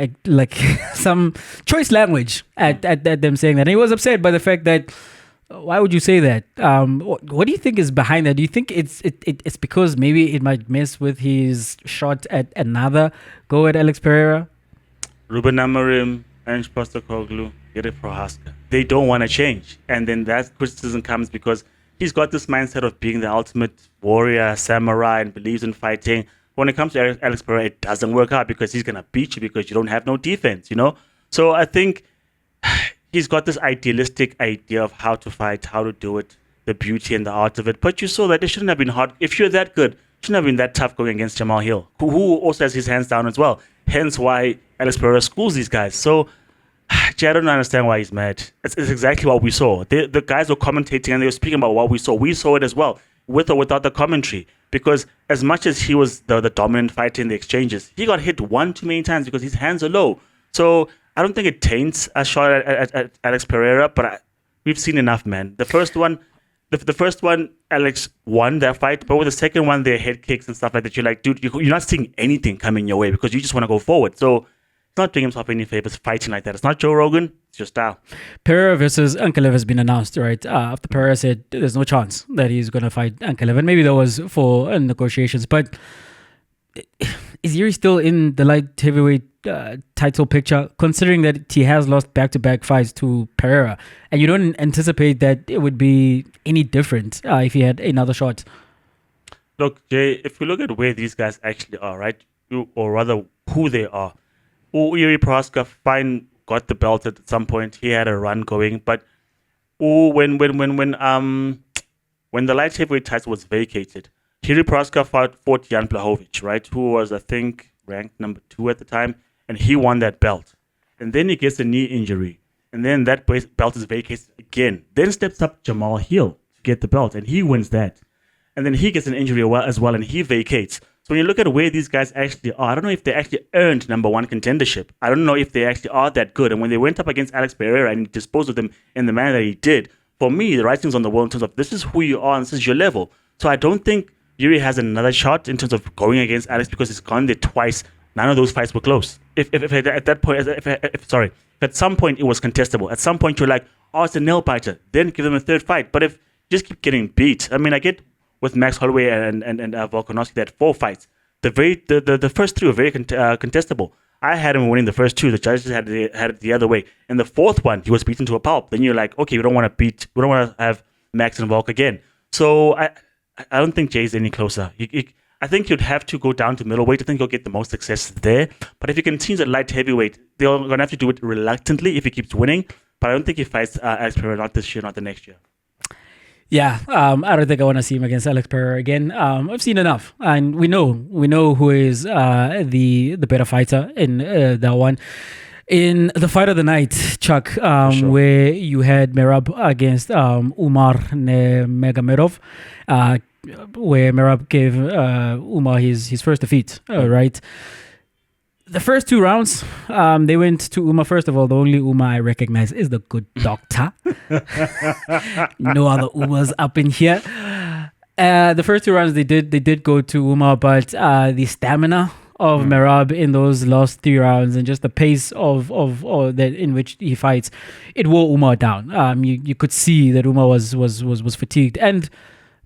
some choice language at them saying that. And he was upset by the fact that, why would you say that? What do you think is behind that? Do you think it's because maybe it might mess with his shot at another go at Alex Pereira? Ruben Amorim, Ange Postecoglou, Kaizer Chiefs. They don't want to change. And then that criticism comes because he's got this mindset of being the ultimate warrior, samurai, and believes in fighting. When it comes to Alex Pereira, it doesn't work out because he's going to beat you because you don't have no defense, you know? So I think he's got this idealistic idea of how to fight, how to do it, the beauty and the art of it. But you saw that it shouldn't have been hard. If you're that good, it shouldn't have been that tough going against Jamal Hill, who also has his hands down as well. Hence why Alex Pereira schools these guys. So I don't understand why he's mad. It's exactly what we saw. The guys were commentating and they were speaking about what we saw. We saw it as well, with or without the commentary. Because as much as he was the dominant fighter in the exchanges, he got hit one too many times because his hands are low. So I don't think it taints a shot at Alex Pereira, but we've seen enough, man. The first one, Alex won that fight, but with the second one, their head kicks and stuff like that, you're like, dude, you're not seeing anything coming your way because you just want to go forward. So he's not doing himself any favors fighting like that. It's not Joe Rogan, it's your style. Pereira versus Ankalev has been announced, right? After Pereira said there's no chance that he's going to fight Ankalev, and maybe that was for negotiations, but is Yuri still in the light heavyweight title picture, considering that he has lost back-to-back fights to Pereira, and you don't anticipate that it would be any different if he had another shot? Look, Jay, if we look at where these guys actually are, right, or rather who they are, Yuri Prohaska, fine, got the belt at some point. He had a run going, but when the light heavyweight title was vacated, Yuri Prohaska fought Jan Blachowicz, right, who was, I think, ranked number 2 at the time, and he won that belt. And then he gets a knee injury, and then that belt is vacated again. Then steps up Jamal Hill to get the belt, and he wins that. And then he gets an injury as well, and he vacates. So when you look at where these guys actually are, I don't know if they actually earned number 1 contendership. I don't know if they actually are that good. And when they went up against Alex Pereira and disposed of them in the manner that he did, for me, the writing's on the wall in terms of this is who you are and this is your level. So I don't think Yuri has another shot in terms of going against Alex because he's gone there twice. None of those fights were close. If at that point, if at some point it was contestable, at some point you're like, oh, it's a nail biter, then give them a third fight. But if you just keep getting beat, I mean, I get with Max Holloway and Volkanovski, they had 4 fights. The first 3 were very contestable. I had him winning the first 2. The judges had it the other way. And the 4th one, he was beaten to a pulp. Then you're like, okay, we don't want to have Max and Volk again. So I don't think Jay's any closer. I think you'd have to go down to middleweight. I think you'll get the most success there. But if you continue at light heavyweight, they're going to have to do it reluctantly if he keeps winning. But I don't think he fights Alex Pereira, not this year, not the next year. Yeah, I don't think I want to see him against Alex Pereira again. I've seen enough, and we know who is the better fighter in that one. In the fight of the night, Chuck, Sure. where you had Merab against Umar Nurmagomedov, where Merab gave Umar his first defeat, right? The first 2 rounds, they went to Umar. First of all, the only Umar I recognize is the good doctor. No other Umars up in here. The first 2 rounds, they did go to Umar, but the stamina of Merab in those last 3 rounds and just the pace of that in which he fights, it wore Umar down. You could see that Umar was fatigued, and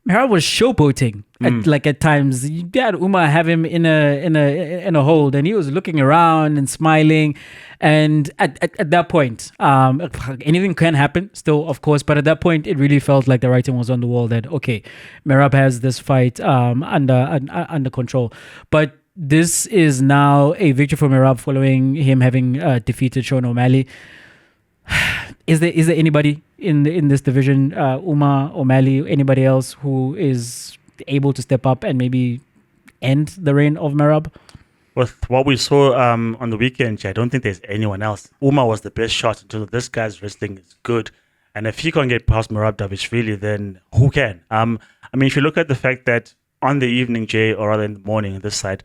Merab was showboating at times. You had Umar have him in a hold, and he was looking around and smiling. And at that point, anything can happen still, of course. But at that point, it really felt like the writing was on the wall that okay, Merab has this fight under control. But this is now a victory for Merab following him having defeated Sean O'Malley. Is there anybody in this division, Umar, O'Malley, anybody else who is able to step up and maybe end the reign of Merab? With what we saw on the weekend, I don't think there's anyone else. Umar was the best shot in terms of this guy's wrestling is good. And if he can't get past Merab Davishvili, then who can? I mean, if you look at the fact that on the evening, Jay, or rather in the morning on this side,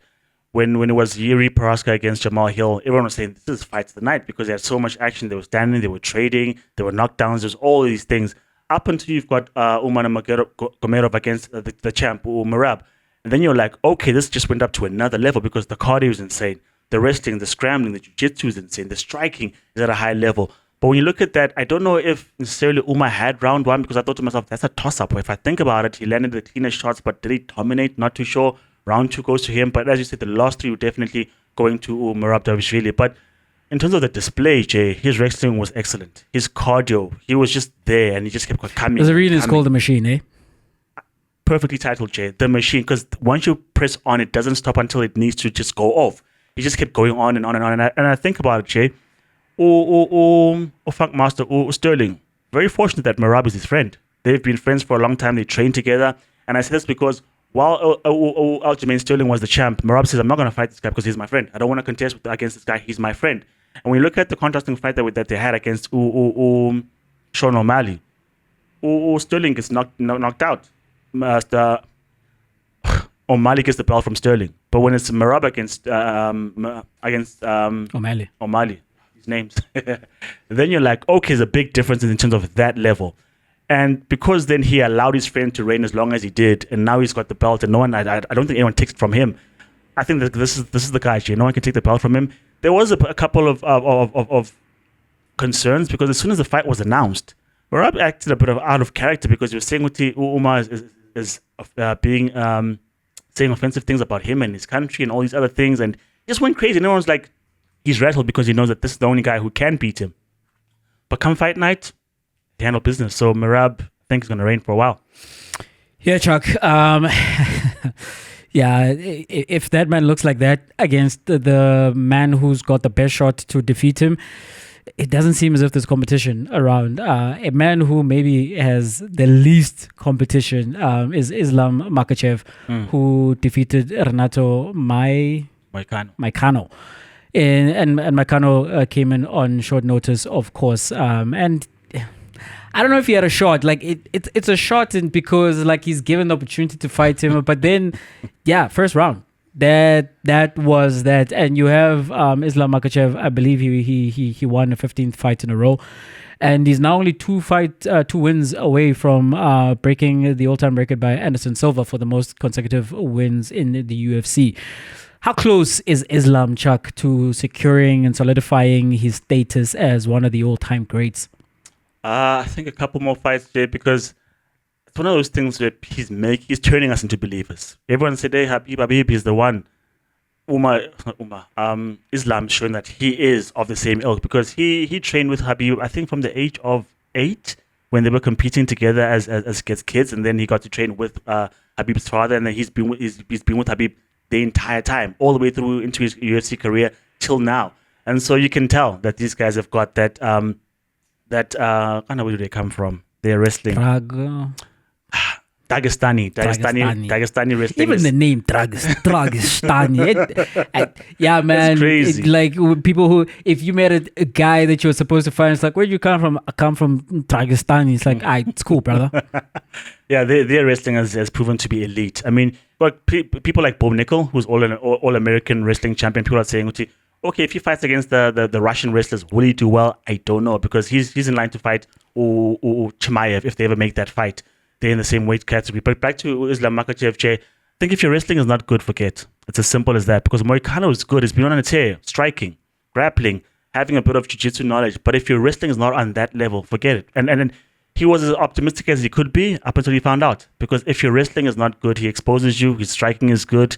when it was Yuri Prohaska against Jamal Hill, everyone was saying this is fight of the night because they had so much action. They were standing, they were trading, there were knockdowns. There's all these things. Up until you've got Umar Gomerov against the champ, Merab. And then you're like, okay, this just went up to another level because the cardio is insane. The wrestling, the scrambling, the jiu-jitsu is insane. The striking is at a high level. But when you look at that, I don't know if necessarily Umar had round one because I thought to myself, that's a toss-up. If I think about it, he landed the cleaner shots, but did he dominate? Not too sure. Round two goes to him. But as you said, the last three were definitely going to Merab Dvalishvili. But in terms of the display, Jay, his wrestling was excellent. His cardio, he was just there and he just kept coming. There's a reason it's called The Machine, eh? Perfectly titled, Jay. The Machine. Because once you press on, it doesn't stop until it needs to just go off. He just kept going on and on and on. And I think about it, Jay. Funk Master, Sterling. Very fortunate that Merab is his friend. They've been friends for a long time. They train together. And I say this because while Aljamain Sterling was the champ, Merab says, I'm not going to fight this guy because he's my friend. I don't want to contest against this guy. He's my friend. And when you look at the contrasting fight that they had against Sean O'Malley, Sterling gets knocked out. O'Malley gets the belt from Sterling. But when it's Merab against O'Malley, his names, then you're like, okay, there's a big difference in terms of that level. And because then he allowed his friend to reign as long as he did, and now he's got the belt, and no one, I don't think anyone takes it from him. I think that this is the guy. No one can take the belt from him. There was a couple of concerns because as soon as the fight was announced, Merab acted a bit out of character because he was saying Umar is being saying offensive things about him and his country and all these other things, and he just went crazy. And everyone's like, he's rattled because he knows that this is the only guy who can beat him. But come fight night, he handled business. So Merab, I think, is going to reign for a while. Yeah, Chuck. Yeah, if that man looks like that against the man who's got the best shot to defeat him, it doesn't seem as if there's competition around. A man who maybe has the least competition is Islam Makhachev, who defeated Renato Moicano. And Moicano came in on short notice, of course. And I don't know if he had a shot. Like it's a shot because like he's given the opportunity to fight him, but then first round. That was that, and you have Islam Makhachev. I believe he won a 15th fight in a row, and he's now only two wins away from breaking the all-time record by Anderson Silva for the most consecutive wins in the UFC. How close is Islam, Chuck, to securing and solidifying his status as one of the all-time greats? I think a couple more fights, Jay, because it's one of those things where he's turning us into believers. Everyone said, hey, Habib is the one. Islam showing that he is of the same ilk because he trained with Habib, I think, from the age of 8 when they were competing together as kids, and then he got to train with Habib's father, and then he's been with Habib the entire time, all the way through into his UFC career till now. And so you can tell that these guys have got that I don't know where do they come from. They're wrestling. Dagestani wrestling. Even the name Dagestani. Yeah, man. It's crazy. Like people who, if you met a guy that you were supposed to find, it's like, where do you come from? I come from Dagestani. It's like, it's cool, brother. Yeah, their wrestling has proven to be elite. I mean, but people like Bob Nickel, who's all American wrestling champion, people are saying, okay, if he fights against the Russian wrestlers, will he do well? I don't know, because he's in line to fight Chimaev if they ever make that fight. They're in the same weight category. But back to Islam Makhachev, Jay, I think if your wrestling is not good, forget. It's as simple as that. Because Moicano is good. He's been on a tear, striking, grappling, having a bit of jiu-jitsu knowledge. But if your wrestling is not on that level, forget it. And then he was as optimistic as he could be up until he found out. Because if your wrestling is not good, he exposes you. His striking is good.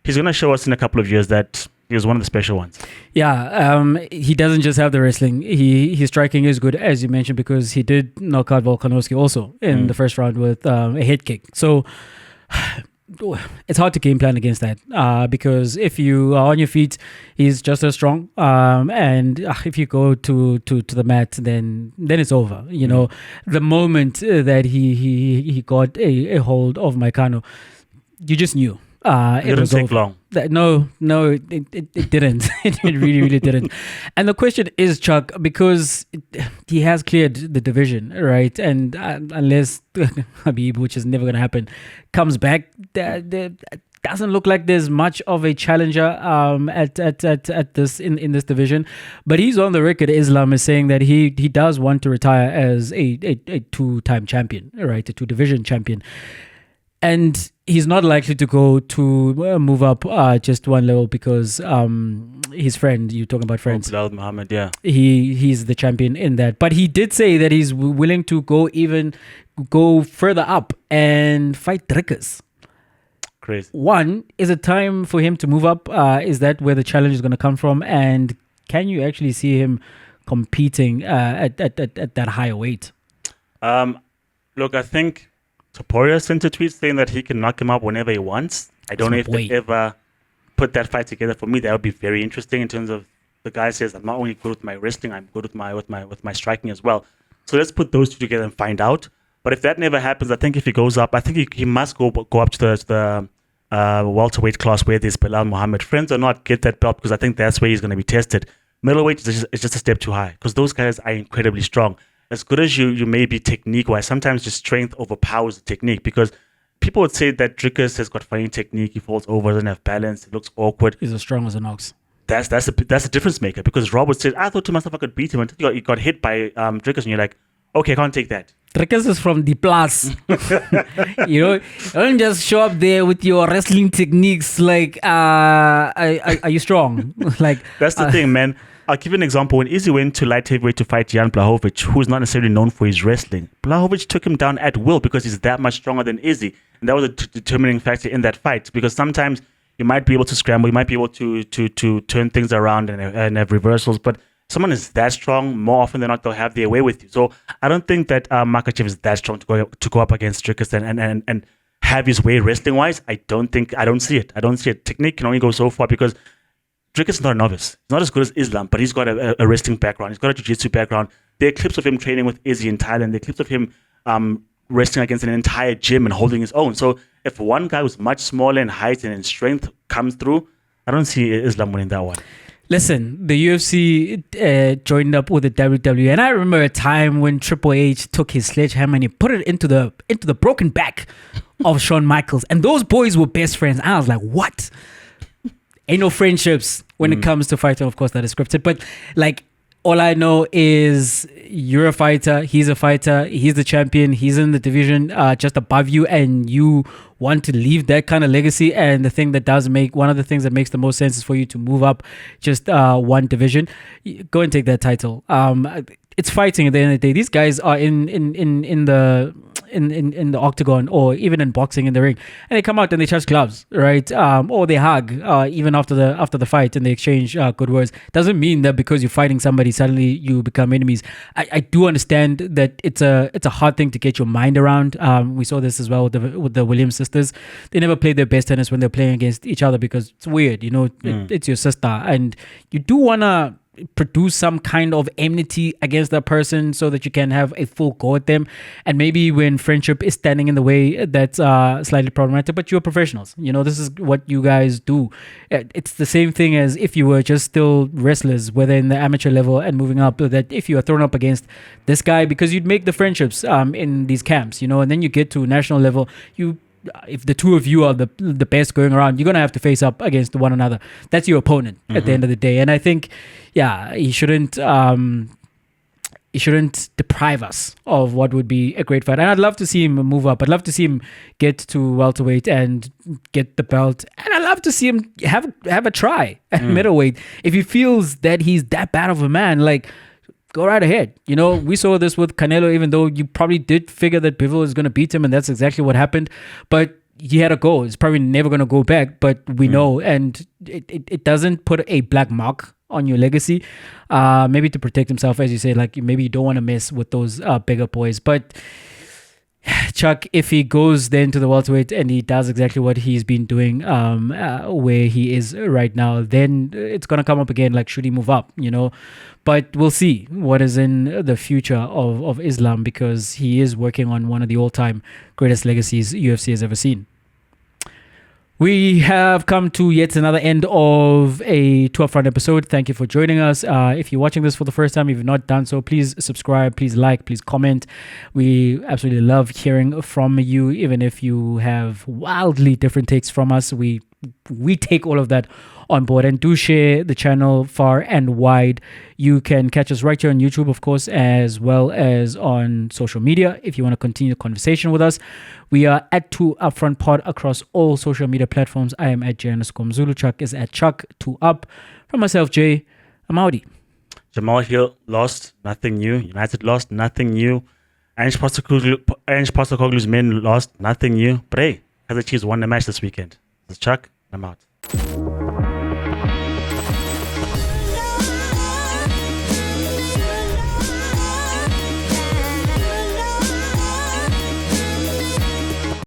He's going to show us in a couple of years that he was one of the special ones. Yeah, he doesn't just have the wrestling. His striking is good, as you mentioned, because he did knock out Volkanovski also in the first round with a head kick. So it's hard to game plan against that because if you are on your feet, he's just as strong. And if you go to the mat, then it's over. You know, the moment that he got a hold of Moicano, you just knew. It didn't take long. No, it didn't. It really didn't. And the question is, Chuck, because he has cleared the division, right? And unless Habib, which is never going to happen, comes back, doesn't look like there's much of a challenger at this in this division. But he's on the record, Islam is saying that he does want to retire as a two-time champion, right? A two-division champion. And he's not likely to go to move up just one level because his friend, you're talking about friends. Bilal Muhammad, yeah. He's the champion in that. But he did say that he's willing to go further up and fight Drikkers. Crazy. One, is it time for him to move up? Is that where the challenge is going to come from? And can you actually see him competing at that higher weight? Look, I think Topuria sent a tweet saying that he can knock him up whenever he wants. I don't know if they ever put that fight together. For me, that would be very interesting in terms of the guy says, I'm not only good with my wrestling, I'm good with my striking as well. So let's put those two together and find out. But if that never happens, I think if he goes up, I think he must go up to the welterweight class where there's Bilal Muhammad. Friends or not, get that belt because I think that's where he's going to be tested. Middleweight is just a step too high because those guys are incredibly strong. As good as you may be technique-wise, sometimes just strength overpowers the technique because people would say that Drikkers has got funny technique, he falls over, doesn't have balance, it looks awkward. He's as strong as an ox. That's a difference maker because Rob would say, I thought to myself I could beat him until you got hit by Drikkers and you're like, okay, I can't take that. Drikkers is from the plus. You don't just show up there with your wrestling techniques like, are you strong? Like that's the thing, man. I'll give you an example. When Izzy went to light heavyweight to fight Jan Blachowicz, who's not necessarily known for his wrestling, Blachowicz took him down at will because he's that much stronger than Izzy. And that was a determining factor in that fight because sometimes you might be able to scramble, you might be able to turn things around and have reversals, but someone is that strong, more often than not, they'll have their way with you. So I don't think that Makhachev is that strong to go up against Drikkers and have his way wrestling-wise. I don't see it. Technique can only go so far because Drikkers is not a novice. He's not as good as Islam, but he's got a wrestling background. He's got a jiu-jitsu background. There are clips of him training with Izzy in Thailand. There are clips of him wrestling against an entire gym and holding his own. So if one guy who's much smaller in height and in strength comes through, I don't see Islam winning that one. Listen, the UFC joined up with the WWE, and I remember a time when Triple H took his sledgehammer and he put it into the broken back of Shawn Michaels, and those boys were best friends. I was like, what? Ain't no friendships when it comes to fighting. Of course, that is scripted, but like, all I know is you're a fighter, he's a fighter, he's the champion, he's in the division just above you, and you want to leave that kind of legacy. And one of the things that makes the most sense is for you to move up just one division. Go and take that title. It's fighting at the end of the day. These guys are in the octagon or even in boxing in the ring, and they come out and they touch gloves, right? Or they hug even after the fight and they exchange good words. Doesn't mean that because you're fighting somebody suddenly you become enemies. I do understand that it's a hard thing to get your mind around. We saw this as well with the Williams sisters. They never played their best tennis when they're playing against each other because it's weird, it's your sister, and you do wanna produce some kind of enmity against that person so that you can have a full go at them. And maybe when friendship is standing in the way, that's slightly problematic, but you're professionals. This is what you guys do. It's the same thing as if you were just still wrestlers, whether in the amateur level and moving up, that if you are thrown up against this guy, because you'd make the friendships in these camps, and then you get to national level, if the two of you are the best going around, you're going to have to face up against one another. That's your opponent at the end of the day. And I think, he shouldn't deprive us of what would be a great fight. And I'd love to see him move up. I'd love to see him get to welterweight and get the belt. And I'd love to see him have a try at middleweight. If he feels that he's that bad of a man, like, go right ahead. We saw this with Canelo, even though you probably did figure that Bivol is going to beat him, and that's exactly what happened. But he had a goal. It's probably never going to go back, but we know. And it doesn't put a black mark on your legacy. Maybe to protect himself, as you say, like maybe you don't want to mess with those bigger boys. But Chuck, if he goes then to the welterweight and he does exactly what he's been doing where he is right now, then it's going to come up again, like, should he move up, But we'll see what is in the future of Islam, because he is working on one of the all-time greatest legacies UFC has ever seen. We have come to yet another end of a 12 Front episode. Thank you for joining us. If you're watching this for the first time, if you've not done so, please subscribe, please like, please comment. We absolutely love hearing from you, even if you have wildly different takes from us. We take all of that on board, and do share the channel far and wide. You can catch us right here on YouTube, of course, as well as on social media if you want to continue the conversation with us. We are at 2 Upfront Pod across all social media platforms. I am at J_Mzulu. Chuck is at Chuck2Up. From myself, Jay, I'm Audi. Jamal Hill lost, nothing new. United lost, nothing new. Ange Postecoglou's men lost, nothing new. But hey, Kaizer Chiefs won the match this weekend. This is Chuck, and I'm out.